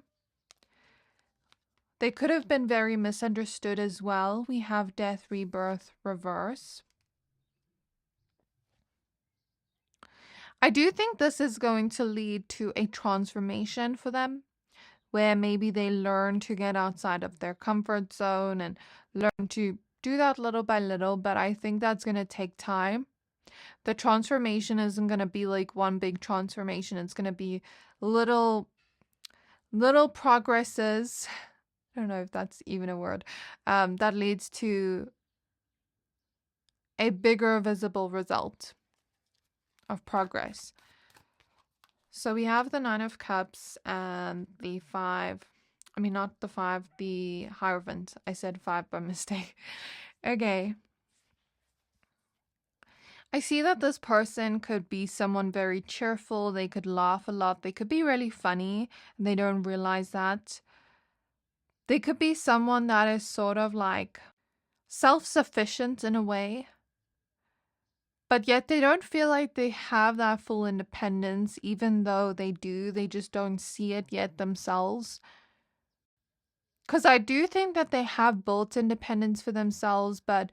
They could have been very misunderstood as well. We have death, rebirth, reverse. I do think this is going to lead to a transformation for them, where maybe they learn to get outside of their comfort zone and learn to do that little by little, but I think that's going to take time. The transformation isn't going to be like one big transformation. It's going to be little progresses. I don't know if that's even a word. That leads to a bigger visible result of progress. So we have the 9 of Cups and the 5. I mean, not the 5, the Hierophant. I said 5 by mistake. Okay. I see that this person could be someone very cheerful. They could laugh a lot. They could be really funny, and they don't realize that. They could be someone that is sort of like self-sufficient in a way, but yet they don't feel like they have that full independence, even though they do. They just don't see it yet themselves. Because I do think that they have built independence for themselves, but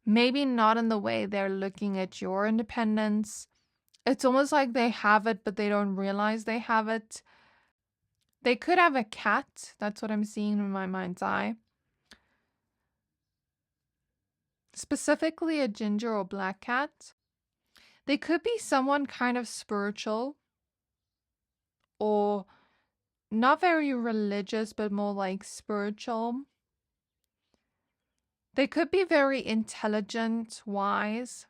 maybe not in the way they're looking at your independence. It's almost like they have it, but they don't realize they have it. They could have a cat. That's what I'm seeing in my mind's eye. Specifically a ginger or black cat. They could be someone kind of spiritual or not very religious, but more like spiritual. They could be very intelligent, wise,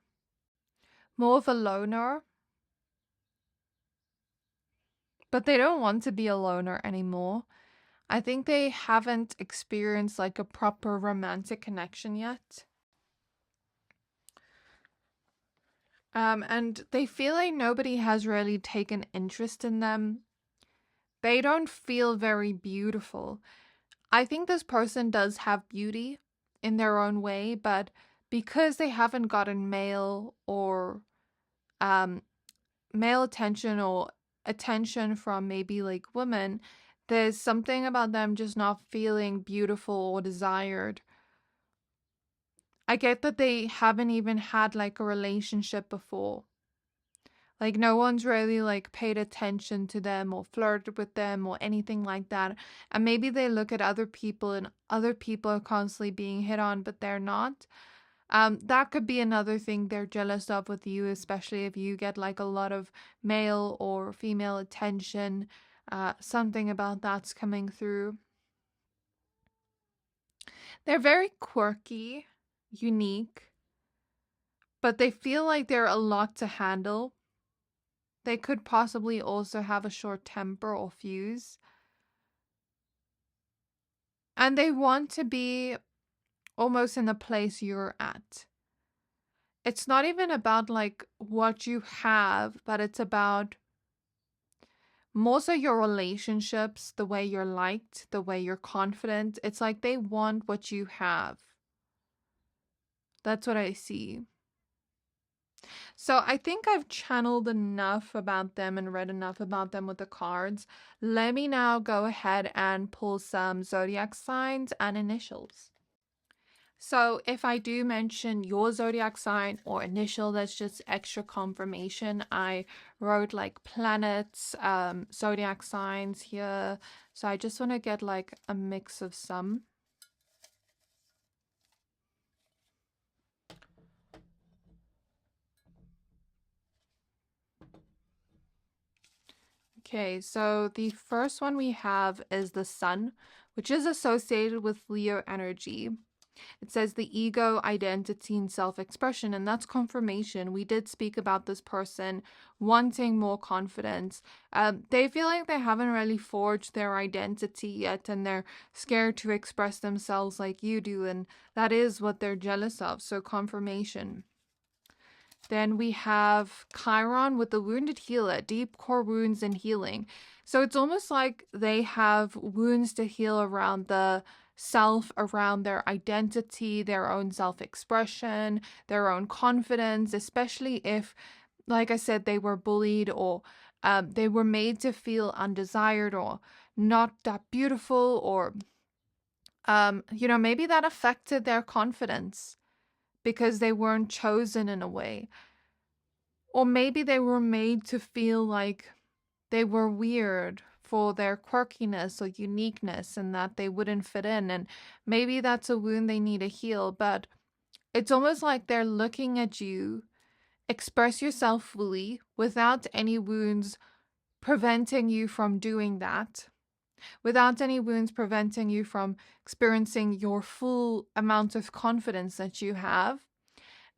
more of a loner. But they don't want to be a loner anymore. I think they haven't experienced like a proper romantic connection yet. And they feel like nobody has really taken interest in them. They don't feel very beautiful. I think this person does have beauty in their own way, but because they haven't gotten male or male attention or attention from maybe like women, there's something about them just not feeling beautiful or desired. I get that they haven't even had like a relationship before. Like no one's really like paid attention to them or flirted with them or anything like that. And maybe they look at other people and other people are constantly being hit on, but they're not. That could be another thing they're jealous of with you, especially if you get like a lot of male or female attention. Something about that's coming through. They're very quirky, unique, but they feel like they're a lot to handle. They could possibly also have a short temper or fuse. And they want to be almost in the place you're at. It's not even about like what you have, but it's about more so your relationships, the way you're liked, the way you're confident. It's like they want what you have. That's what I see. So I think I've channeled enough about them and read enough about them with the cards. Let me now go ahead and pull some zodiac signs and initials. So if I do mention your zodiac sign or initial, that's just extra confirmation. I wrote like planets, zodiac signs here. So I just want to get like a mix of some. Okay, so the first one we have is the sun, which is associated with Leo energy. It says the ego, identity, and self-expression, and that's confirmation. We did speak about this person wanting more confidence. They feel like they haven't really forged their identity yet, and they're scared to express themselves like you do, and that is what they're jealous of. So confirmation. Then we have Chiron with the wounded healer, deep core wounds and healing. So it's almost like they have wounds to heal around the self, around their identity, their own self-expression, their own confidence, especially if, like I said, they were bullied or they were made to feel undesired or not that beautiful, or, maybe that affected their confidence because they weren't chosen in a way. Or maybe they were made to feel like they were weird for their quirkiness or uniqueness and that they wouldn't fit in. And maybe that's a wound they need to heal. But it's almost like they're looking at you, express yourself fully without any wounds preventing you from doing that, without any wounds preventing you from experiencing your full amount of confidence that you have.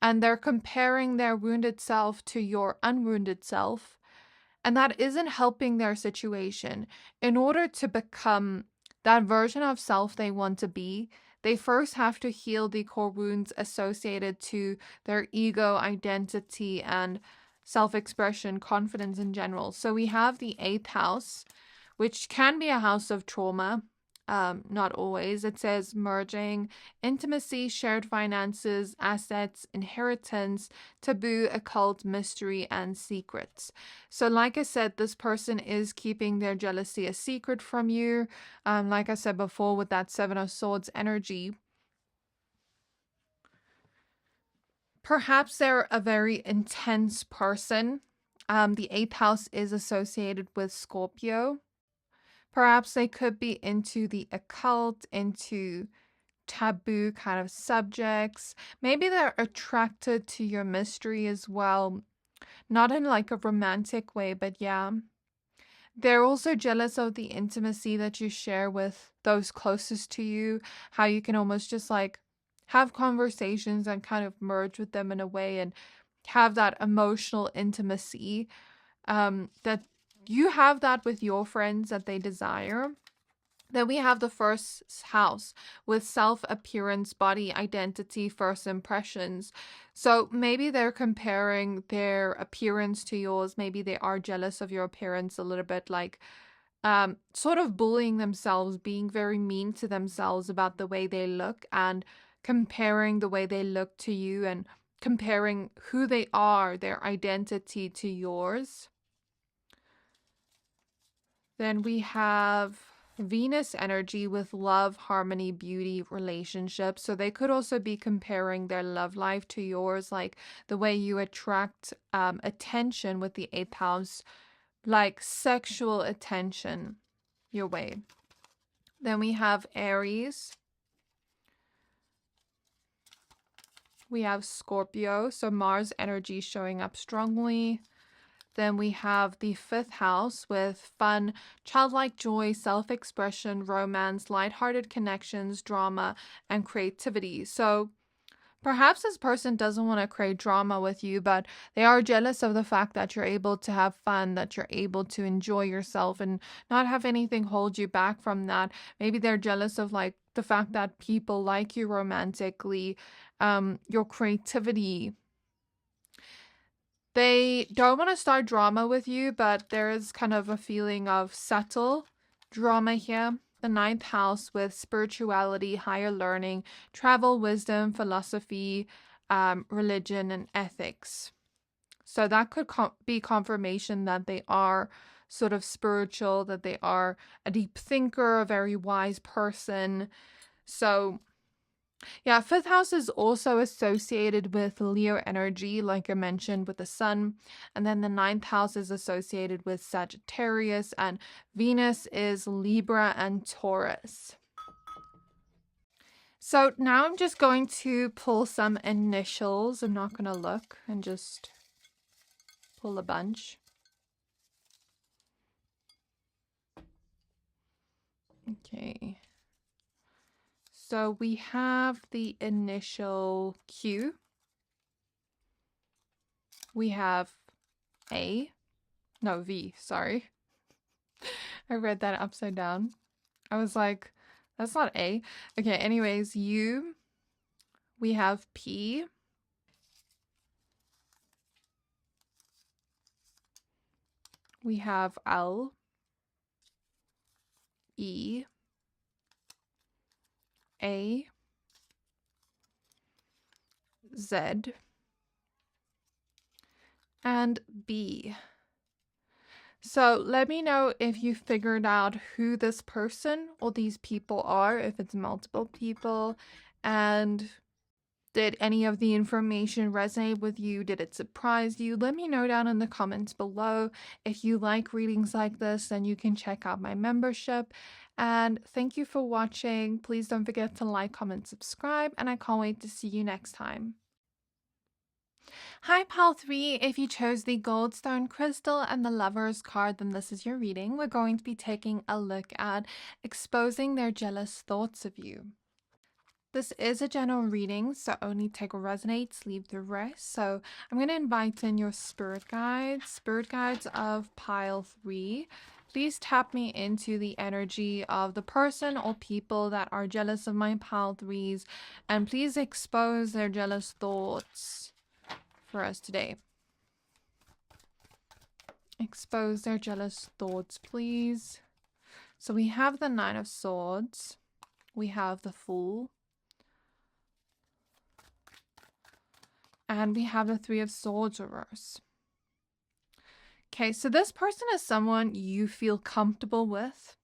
And they're comparing their wounded self to your unwounded self. And that isn't helping their situation. In order to become that version of self they want to be, they first have to heal the core wounds associated to their ego, identity, and self-expression, confidence in general. So we have the 8th house, which can be a house of trauma. Not always. It says merging, intimacy, shared finances, assets, inheritance, taboo, occult, mystery, and secrets. So like I said, this person is keeping their jealousy a secret from you. Like I said before, with that 7 of Swords energy, perhaps they're a very intense person. The 8th house is associated with Scorpio. Perhaps they could be into the occult, into taboo kind of subjects. Maybe they're attracted to your mystery as well. Not in like a romantic way, but yeah. They're also jealous of the intimacy that you share with those closest to you. How you can almost just like have conversations and kind of merge with them in a way and have that emotional intimacy. That you have that with your friends that they desire. Then we have the 1st house with self-appearance, body, identity, first impressions. So maybe they're comparing their appearance to yours. Maybe they are jealous of your appearance a little bit, like sort of bullying themselves, being very mean to themselves about the way they look and comparing the way they look to you and comparing who they are, their identity, to yours. Then we have Venus energy with love, harmony, beauty, relationships. So they could also be comparing their love life to yours, like the way you attract attention with the 8th house, like sexual attention your way. Then we have Aries. We have Scorpio, so Mars energy showing up strongly. Then we have the 5th house with fun, childlike joy, self-expression, romance, lighthearted connections, drama, and creativity. So perhaps this person doesn't want to create drama with you, but they are jealous of the fact that you're able to have fun, that you're able to enjoy yourself and not have anything hold you back from that. Maybe they're jealous of like the fact that people like you romantically, your creativity. They don't want to start drama with you, but there is kind of a feeling of subtle drama here. The 9th house with spirituality, higher learning, travel, wisdom, philosophy, religion, and ethics. So that could be confirmation that they are sort of spiritual, that they are a deep thinker, a very wise person. So yeah, 5th house is also associated with Leo energy, like I mentioned, with the sun. And then the 9th house is associated with Sagittarius, and Venus is Libra and Taurus. So now I'm just going to pull some initials. I'm not going to look and just pull a bunch. Okay. So we have the initial Q. We have V, sorry. I read that upside down. I was like, that's not A. Okay, anyways, U. We have P. We have L, E, A, Z, and B. So let me know if you figured out who this person or these people are, if it's multiple people, and did any of the information resonate with you? Did it surprise you? Let me know down in the comments below. If you like readings like this, then you can check out my membership. And thank you for watching. Please don't forget to like, comment, subscribe, and I can't wait to see you next time. Hi, Pal 3. If you chose the Goldstone crystal and the Lover's card, then this is your reading. We're going to be taking a look at exposing their jealous thoughts of you. This is a general reading, so only take what resonates, leave the rest. So I'm going to invite in your spirit guides of pile 3. Please tap me into the energy of the person or people that are jealous of my pile 3s, and please expose their jealous thoughts for us today. Expose their jealous thoughts, please. So we have the 9 of Swords. We have the Fool. And we have the 3 of Swords reverse. Okay, so this person is someone you feel comfortable with.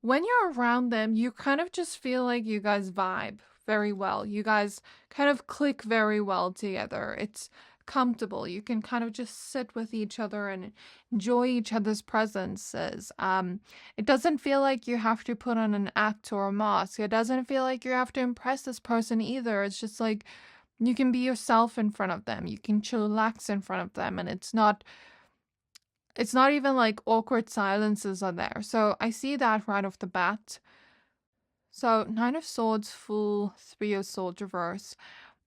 When you're around them, you kind of just feel like you guys vibe very well. You guys kind of click very well together. It's comfortable. You can kind of just sit with each other and enjoy each other's presences. It doesn't feel like you have to put on an act or a mask. It doesn't feel like you have to impress this person either. It's just like you can be yourself in front of them. You can chillax in front of them, and it's not even like awkward silences are there. So I see that right off the bat. So 9 of Swords, Fool, 3 of Swords reverse.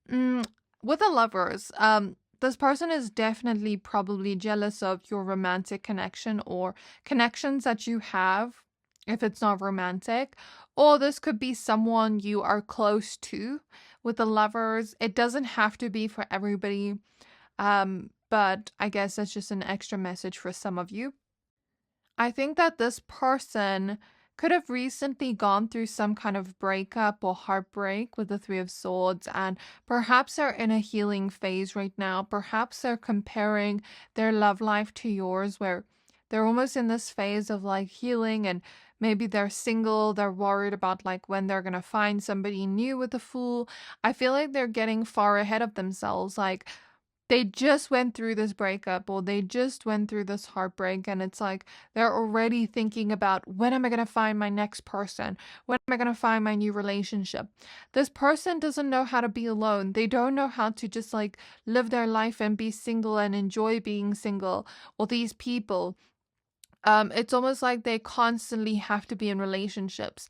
With the Lovers, this person is definitely probably jealous of your romantic connection or connections that you have if it's not romantic. Or this could be someone you are close to. With the Lovers, it doesn't have to be for everybody, but I guess that's just an extra message for some of you. I think that this person could have recently gone through some kind of breakup or heartbreak with the 3 of Swords, and perhaps they're in a healing phase right now. Perhaps they're comparing their love life to yours, where they're almost in this phase of like healing, and maybe they're single, they're worried about like when they're gonna find somebody new with the Fool. I feel like they're getting far ahead of themselves, like they just went through this breakup or they just went through this heartbreak, and it's like they're already thinking about, when am I going to find my next person? When am I going to find my new relationship? This person doesn't know how to be alone. They don't know how to just like live their life and be single and enjoy being single. Or these people, it's almost like they constantly have to be in relationships.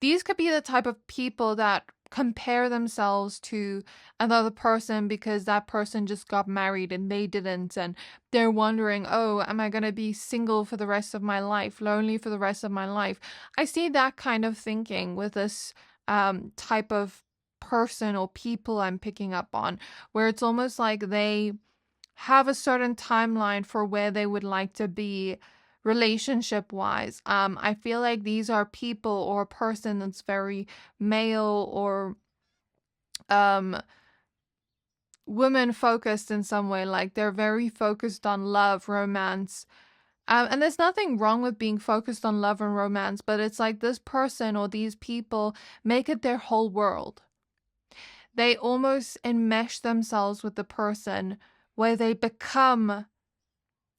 These could be the type of people that compare themselves to another person because that person just got married and they didn't, and they're wondering, oh, am I going to be single for the rest of my life, lonely for the rest of my life? I see that kind of thinking with this type of person or people I'm picking up on, where it's almost like they have a certain timeline for where they would like to be relationship wise. I feel like these are people or a person that's very male or women focused in some way. Like they're very focused on love, romance. And there's nothing wrong with being focused on love and romance, but it's like this person or these people make it their whole world. They almost enmesh themselves with the person where they become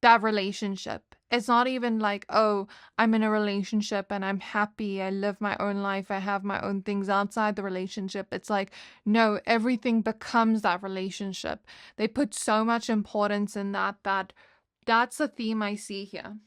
that relationship. It's not even like, oh, I'm in a relationship and I'm happy, I live my own life, I have my own things outside the relationship. It's like, no, everything becomes that relationship. They put so much importance in that's the theme I see here.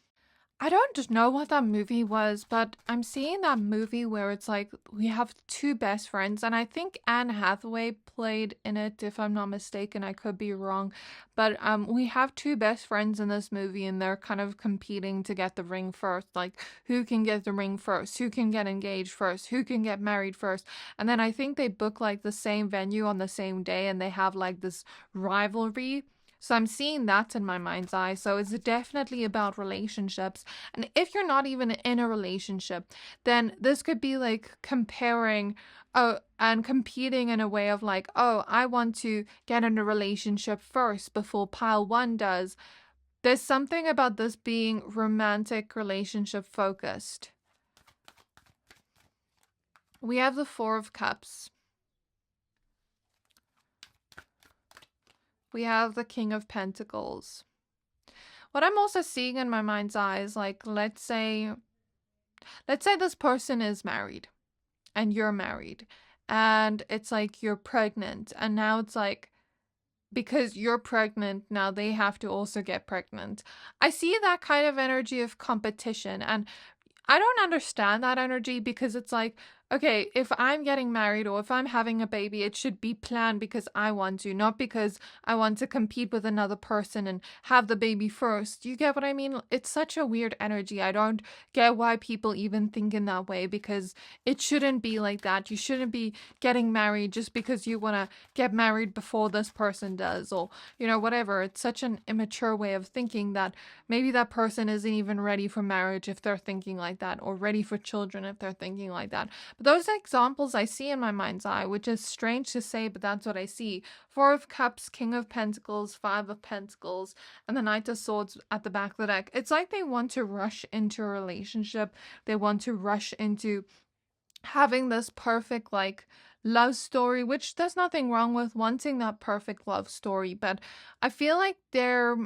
I don't know what that movie was, but I'm seeing that movie where it's like we have 2 best friends, and I think Anne Hathaway played in it, if I'm not mistaken. I could be wrong, but we have 2 best friends in this movie, and they're kind of competing to get the ring first, like who can get the ring first, who can get engaged first, who can get married first. And then I think they book like the same venue on the same day, and they have like this rivalry So I'm seeing that in my mind's eye. So it's definitely about relationships. And if you're not even in a relationship, then this could be like comparing and competing in a way of like, oh, I want to get in a relationship first before pile one does. There's something about this being romantic relationship focused. We have the Four of Cups. We have the King of Pentacles. What I'm also seeing in my mind's eye is like, let's say this person is married and you're married, and it's like you're pregnant, and now it's like, because you're pregnant, now they have to also get pregnant. I see that kind of energy of competition, and I don't understand that energy, because it's like, okay, if I'm getting married or if I'm having a baby, it should be planned because I want to, not because I want to compete with another person and have the baby first. You get what I mean? It's such a weird energy. I don't get why people even think in that way, because it shouldn't be like that. You shouldn't be getting married just because you want to get married before this person does, or, you know, whatever. It's such an immature way of thinking that maybe that person isn't even ready for marriage if they're thinking like that, or ready for children if they're thinking like that. But those are examples I see in my mind's eye, which is strange to say, but that's what I see. Four of Cups, King of Pentacles, Five of Pentacles, and the Knight of Swords at the back of the deck. It's like they want to rush into a relationship. They want to rush into having this perfect, like, love story, which there's nothing wrong with wanting that perfect love story, but I feel like their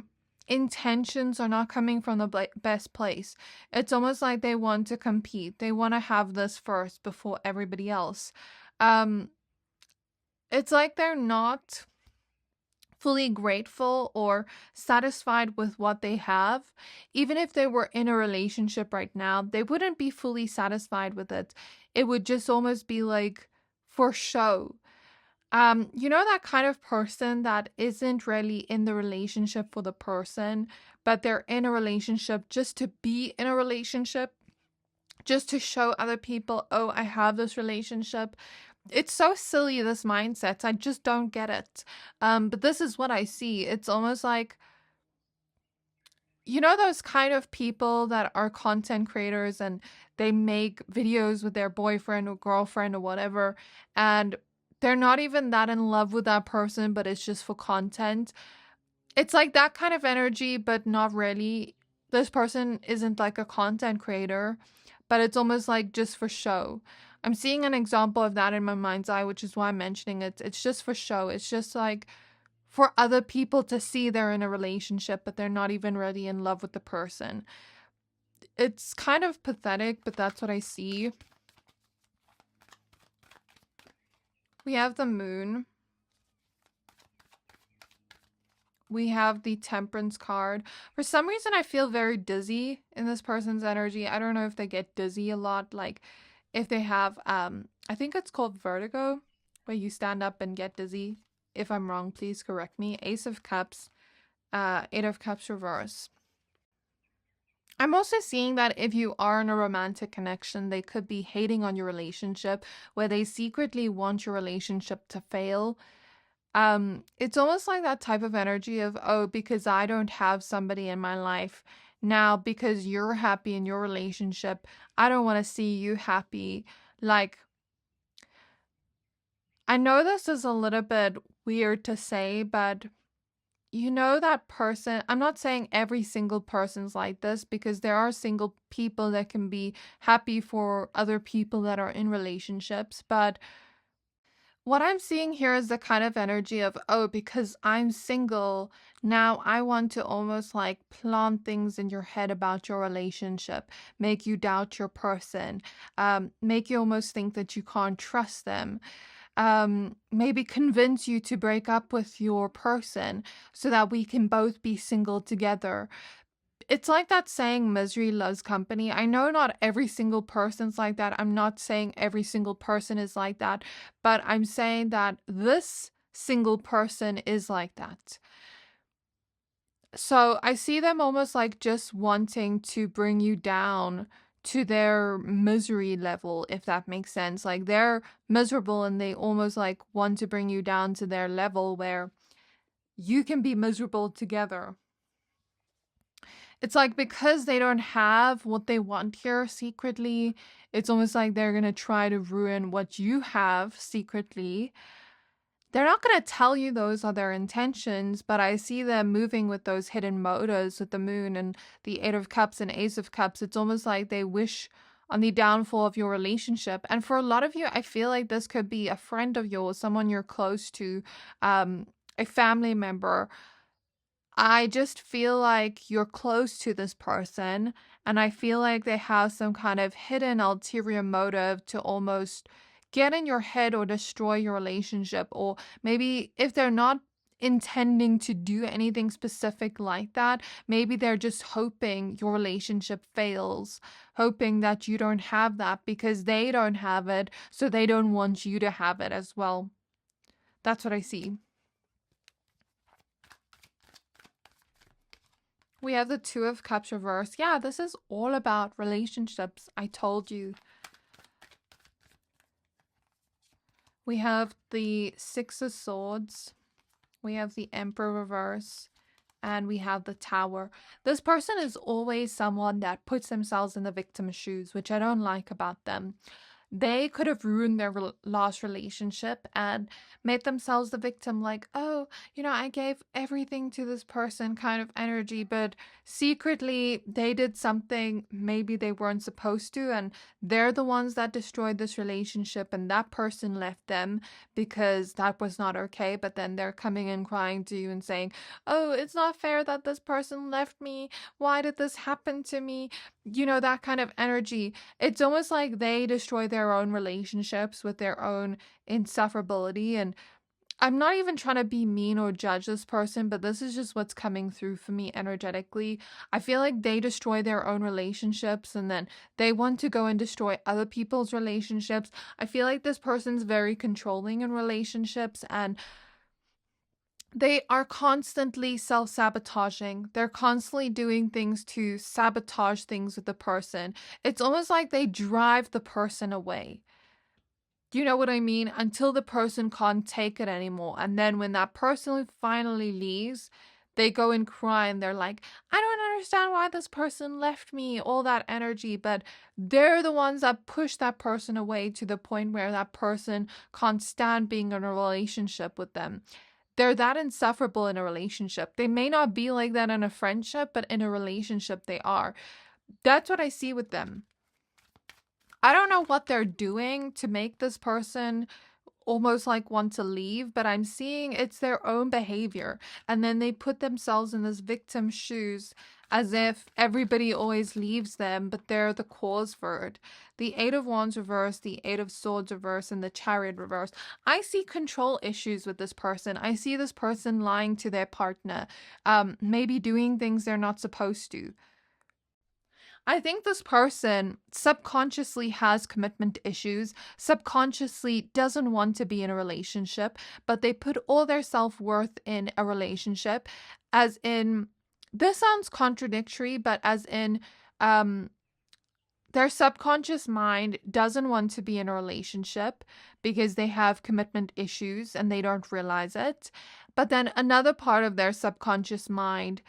intentions are not coming from the best place. It's almost like they want to compete. They want to have this first before everybody else. It's like they're not fully grateful or satisfied with what they have. Even if they were in a relationship right now, they wouldn't be fully satisfied with it. It would just almost be like for show. You know, that kind of person that isn't really in the relationship for the person, but they're in a relationship just to be in a relationship, just to show other people, oh, I have this relationship. It's so silly, this mindset. I just don't get it. But this is what I see. It's almost like, you know, those kind of people that are content creators and they make videos with their boyfriend or girlfriend or whatever, and they're not even that in love with that person, but it's just for content. It's like that kind of energy, but not really. This person isn't like a content creator, but it's almost like just for show. I'm seeing an example of that in my mind's eye, which is why I'm mentioning it. It's just for show. It's just like for other people to see they're in a relationship, but they're not even really in love with the person. It's kind of pathetic, but that's what I see. We have the Moon. We have the Temperance card. For some reason, I feel very dizzy in this person's energy. I don't know if they get dizzy a lot. Like, if they have, I think it's called vertigo, where you stand up and get dizzy. If I'm wrong, please correct me. Ace of Cups, Eight of Cups reverse. I'm also seeing that if you are in a romantic connection, they could be hating on your relationship, where they secretly want your relationship to fail. It's almost like that type of energy of, oh, because I don't have somebody in my life now, because you're happy in your relationship, I don't want to see you happy. Like, I know this is a little bit weird to say, but you know that person, I'm not saying every single person's like this, because there are single people that can be happy for other people that are in relationships, but what I'm seeing here is the kind of energy of, oh, because I'm single, now I want to almost like plant things in your head about your relationship, make you doubt your person, make you almost think that you can't trust them, maybe convince you to break up with your person so that we can both be single together. It's like that saying, misery loves company. I know not every single person's like that. I'm not saying every single person is like that, but I'm saying that this single person is like that. So I see them almost like just wanting to bring you down to their misery level, if that makes sense. Like, they're miserable and they almost like want to bring you down to their level where you can be miserable together. It's like because they don't have what they want here secretly, it's almost like they're going to try to ruin what you have secretly. They're not going to tell you those are their intentions, but I see them moving with those hidden motives with the moon and the Eight of Cups and Ace of Cups. It's almost like they wish on the downfall of your relationship. And for a lot of you, I feel like this could be a friend of yours, someone you're close to, a family member. I just feel like you're close to this person, and I feel like they have some kind of hidden ulterior motive to almost get in your head or destroy your relationship. Or maybe if they're not intending to do anything specific like that, maybe they're just hoping your relationship fails, hoping that you don't have that because they don't have it, so they don't want you to have it as well. That's what I see. We have the Two of Cups reversed. Yeah, this is all about relationships. I told you. We have the Six of Swords. We have the Emperor reverse. And we have the Tower. This person is always someone that puts themselves in the victim's shoes, which I don't like about them. They could have ruined their last relationship and made themselves the victim, like, oh, I gave everything to this person kind of energy, but secretly they did something maybe they weren't supposed to, and they're the ones that destroyed this relationship, and that person left them because that was not okay. But then they're coming and crying to you and saying, oh, it's not fair that this person left me. Why did this happen to me? That kind of energy. It's almost like they destroy their own relationships with their own insufferability. And I'm not even trying to be mean or judge this person, but this is just what's coming through for me energetically. I feel like they destroy their own relationships and then they want to go and destroy other people's relationships. I feel like this person's very controlling in relationships, and they are constantly self-sabotaging. They're constantly doing things to sabotage things with the person. It's almost like they drive the person away. You know what I mean? Until the person can't take it anymore. And then when that person finally leaves, they go and cry and they're like, I don't understand why this person left me, all that energy. But they're the ones that push that person away to the point where that person can't stand being in a relationship with them. They're that insufferable in a relationship. They may not be like that in a friendship, but in a relationship they are. That's what I see with them. I don't know what they're doing to make this person almost like want to leave, but I'm seeing it's their own behavior. And then they put themselves in this victim's shoes as if everybody always leaves them, but they're the cause for it. The Eight of Wands reverse, the Eight of Swords reverse, and the Chariot reverse. I see control issues with this person. I see this person lying to their partner, maybe doing things they're not supposed to. I think this person subconsciously has commitment issues, subconsciously doesn't want to be in a relationship, but they put all their self-worth in a relationship, as in, this sounds contradictory, but as in, their subconscious mind doesn't want to be in a relationship because they have commitment issues and they don't realize it. But then another part of their subconscious mind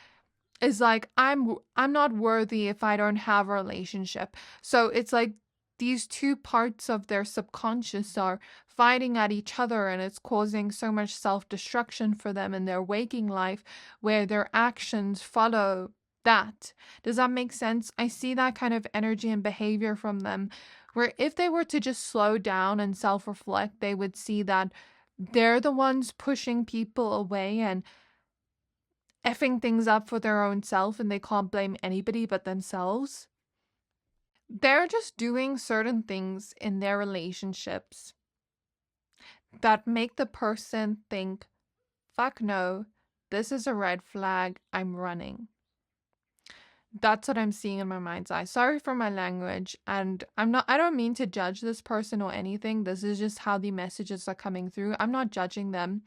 is like, I'm not worthy if I don't have a relationship. So it's like these two parts of their subconscious are fighting at each other, and it's causing so much self-destruction for them in their waking life, where their actions follow that. Does that make sense? I see that kind of energy and behavior from them, where if they were to just slow down and self-reflect, they would see that they're the ones pushing people away and effing things up for their own self, and they can't blame anybody but themselves. They're just doing certain things in their relationships that make the person think, fuck no, this is a red flag, I'm running. That's what I'm seeing in my mind's eye. Sorry for my language, and I don't mean to judge this person or anything. This is just how the messages are coming through. I'm not judging them,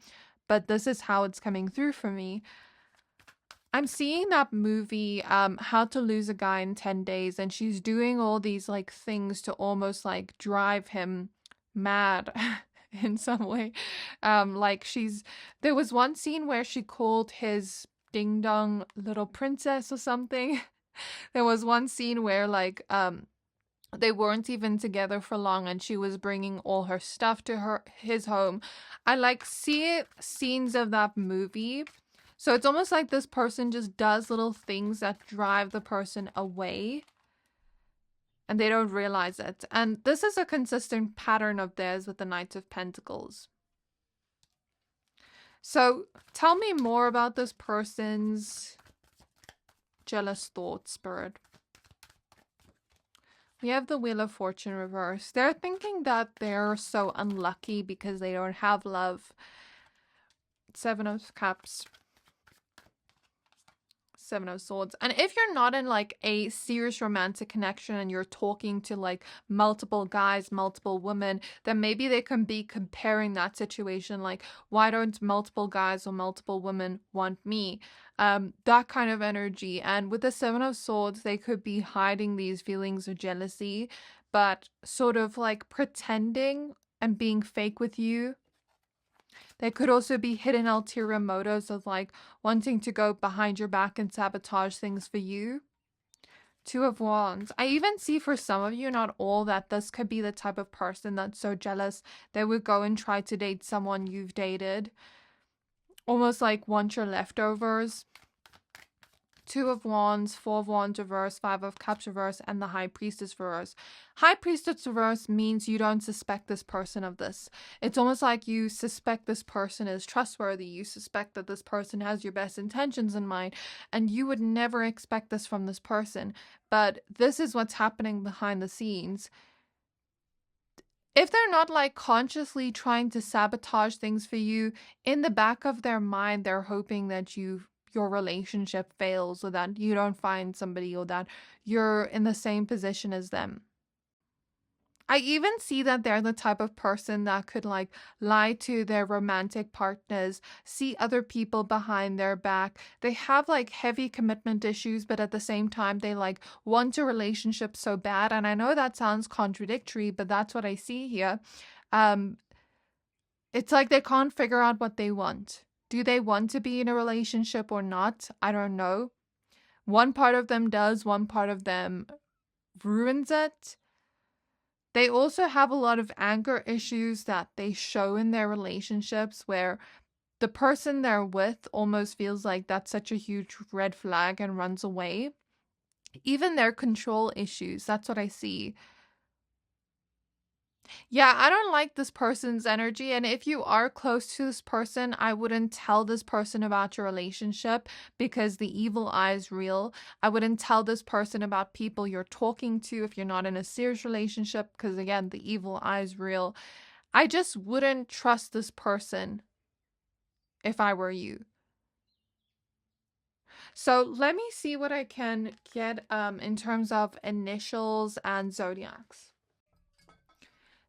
but this is how it's coming through for me. I'm seeing that movie, How to Lose a Guy in 10 Days, and she's doing all these like things to almost like drive him mad. in some way. Like there was one scene where she called his ding dong little princess or something. There was one scene where like they weren't even together for long and she was bringing all her stuff to his home. I like see scenes of that movie. So it's almost like this person just does little things that drive the person away and they don't realize it. And this is a consistent pattern of theirs with the Knight of Pentacles. So tell me more about this person's jealous thought, Spirit. We have the Wheel of Fortune reversed. They're thinking that they're so unlucky because they don't have love. 7 of Cups. 7 of Swords. And if you're not in like a serious romantic connection and you're talking to like multiple guys, multiple women, then maybe they can be comparing that situation like, why don't multiple guys or multiple women want me? That kind of energy. And with the 7 of Swords, they could be hiding these feelings of jealousy, but sort of like pretending and being fake with you. There could also be hidden ulterior motives of like wanting to go behind your back and sabotage things for you. 2 of Wands. I even see for some of you, not all, that this could be the type of person that's so jealous they would go and try to date someone you've dated. Almost like want your leftovers. 2 of Wands, 4 of Wands reverse, 5 of Cups reverse, and the High Priestess reverse. High Priestess reverse means you don't suspect this person of this. It's almost like you suspect this person is trustworthy. You suspect that this person has your best intentions in mind, and you would never expect this from this person. But this is what's happening behind the scenes. If they're not like consciously trying to sabotage things for you, in the back of their mind, they're hoping that your relationship fails or that you don't find somebody or that you're in the same position as them. I even see that they're the type of person that could like lie to their romantic partners, see other people behind their back. They have like heavy commitment issues, but at the same time, they like want a relationship so bad. And I know that sounds contradictory, but that's what I see here. It's like they can't figure out what they want. Do they want to be in a relationship or not? I don't know. One part of them does, one part of them ruins it. They also have a lot of anger issues that they show in their relationships where the person they're with almost feels like that's such a huge red flag and runs away. Even their control issues, that's what I see. Yeah, I don't like this person's energy. And if you are close to this person, I wouldn't tell this person about your relationship because the evil eye is real. I wouldn't tell this person about people you're talking to if you're not in a serious relationship because, again, the evil eye is real. I just wouldn't trust this person if I were you. So let me see what I can get in terms of initials and zodiacs.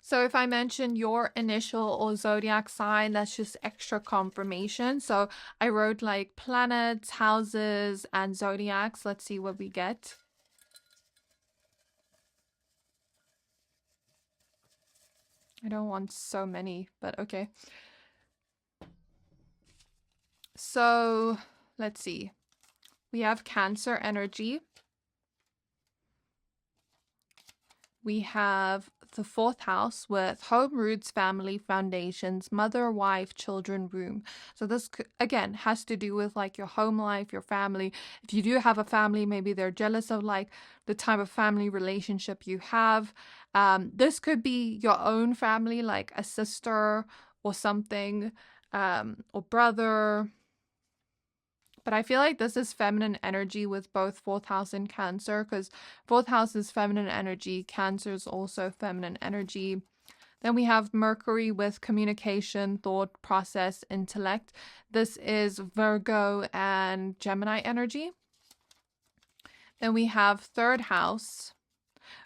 So if I mention your initial or zodiac sign, that's just extra confirmation. So I wrote like planets, houses, and zodiacs. Let's see what we get. I don't want so many, but okay. So let's see. We have Cancer energy. We have the 4th house with home, roots, family, foundations, mother, wife, children, room. So this, again, has to do with like your home life, your family. If you do have a family, maybe they're jealous of like the type of family relationship you have. This could be your own family, like a sister or something, or brother. But I feel like this is feminine energy with both 4th house and Cancer, because 4th house is feminine energy. Cancer is also feminine energy. Then we have Mercury with communication, thought, process, intellect. This is Virgo and Gemini energy. Then we have 3rd house.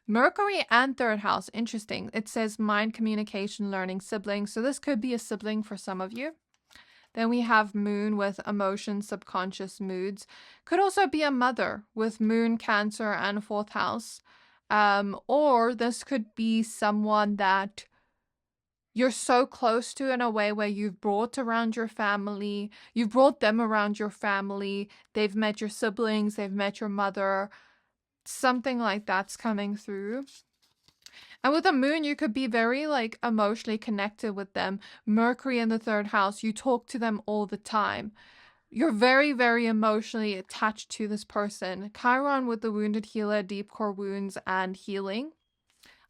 Mercury and 3rd house. Interesting. It says mind, communication, learning, siblings. So this could be a sibling for some of you. Then we have Moon with emotions, subconscious moods. Could also be a mother with Moon, Cancer, and 4th house. Or this could be someone that you're so close to in a way where you've brought around your family, you've brought them around your family, they've met your siblings, they've met your mother, something like that's coming through. And with the moon, you could be very like emotionally connected with them. Mercury in the 3rd house, you talk to them all the time. You're very, very emotionally attached to this person. Chiron with the wounded healer, deep core wounds, and healing.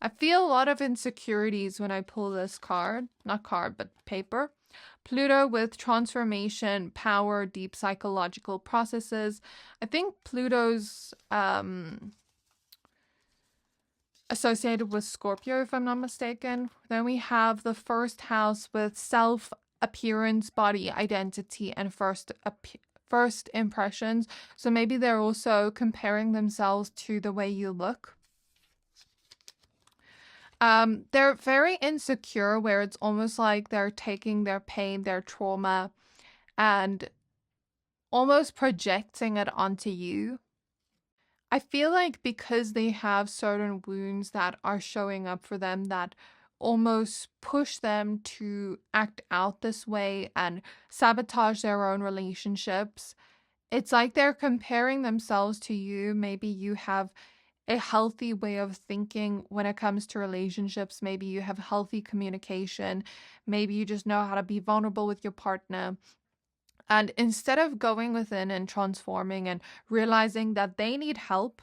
I feel a lot of insecurities when I pull this card. Not card, but paper. Pluto with transformation, power, deep psychological processes. I think Pluto's associated with Scorpio, if I'm not mistaken. Then we have the 1st house with self, appearance, body, identity, and first impressions. So maybe they're also comparing themselves to the way you look. They're very insecure, where it's almost like they're taking their pain, their trauma, and almost projecting it onto you. I feel like because they have certain wounds that are showing up for them that almost push them to act out this way and sabotage their own relationships, it's like they're comparing themselves to you. Maybe you have a healthy way of thinking when it comes to relationships. Maybe you have healthy communication. Maybe you just know how to be vulnerable with your partner. And instead of going within and transforming and realizing that they need help,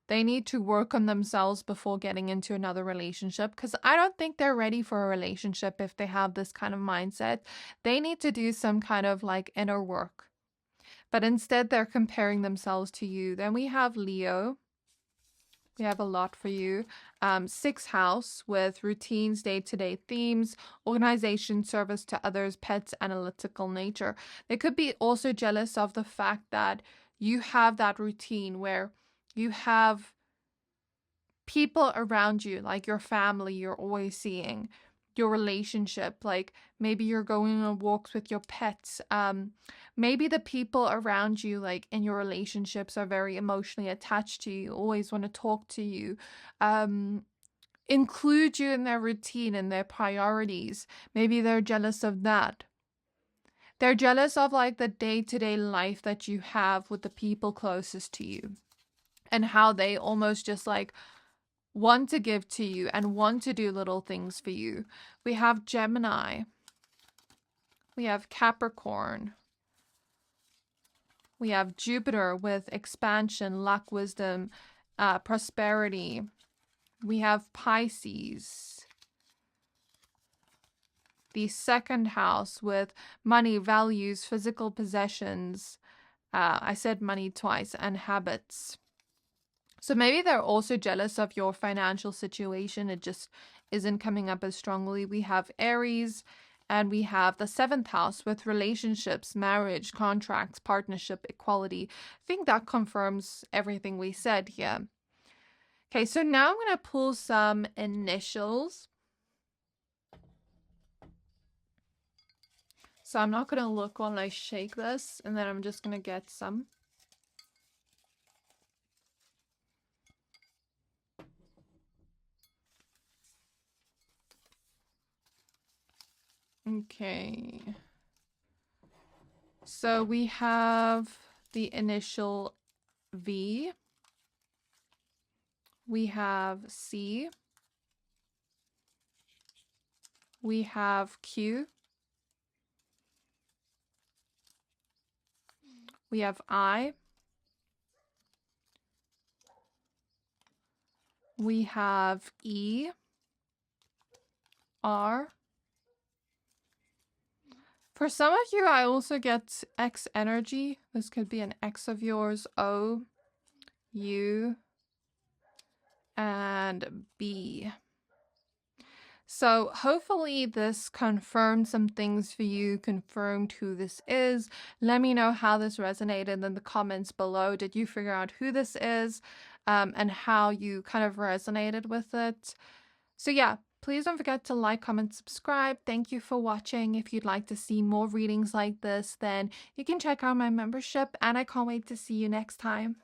they need to work on themselves before getting into another relationship, because I don't think they're ready for a relationship if they have this kind of mindset. They need to do some kind of like inner work. But instead, they're comparing themselves to you. Then we have Leo. We have a lot for you. 6th house with routines, day-to-day themes, organization, service to others, pets, analytical nature. They could be also jealous of the fact that you have that routine where you have people around you, like your family you're always seeing, your relationship, like maybe you're going on walks with your pets. Maybe the people around you, like in your relationships, are very emotionally attached to you, always want to talk to you, include you in their routine and their priorities. Maybe they're jealous of that. They're jealous of like the day-to-day life that you have with the people closest to you, and how they almost just like want to give to you and want to do little things for you. We have Gemini. We have Capricorn. We have Jupiter with expansion, luck, wisdom, prosperity. We have Pisces. The 2nd house with money, values, physical possessions. I said money twice, and habits. So maybe they're also jealous of your financial situation. It just isn't coming up as strongly. We have Aries, and we have the 7th house with relationships, marriage, contracts, partnership, equality. I think that confirms everything we said here. Okay, so now I'm going to pull some initials. So I'm not going to look while I shake this, and then I'm just going to get some. Okay. So we have the initial V. We have C. We have Q. We have I. We have E. R. For some of you, I also get X energy. This could be an X of yours. O, U, and B. So hopefully this confirmed some things for you, confirmed who this is. Let me know how this resonated in the comments below. Did you figure out who this is, and how you kind of resonated with it? So yeah, please don't forget to like, comment, subscribe. Thank you for watching. If you'd like to see more readings like this, then you can check out my membership, and I can't wait to see you next time.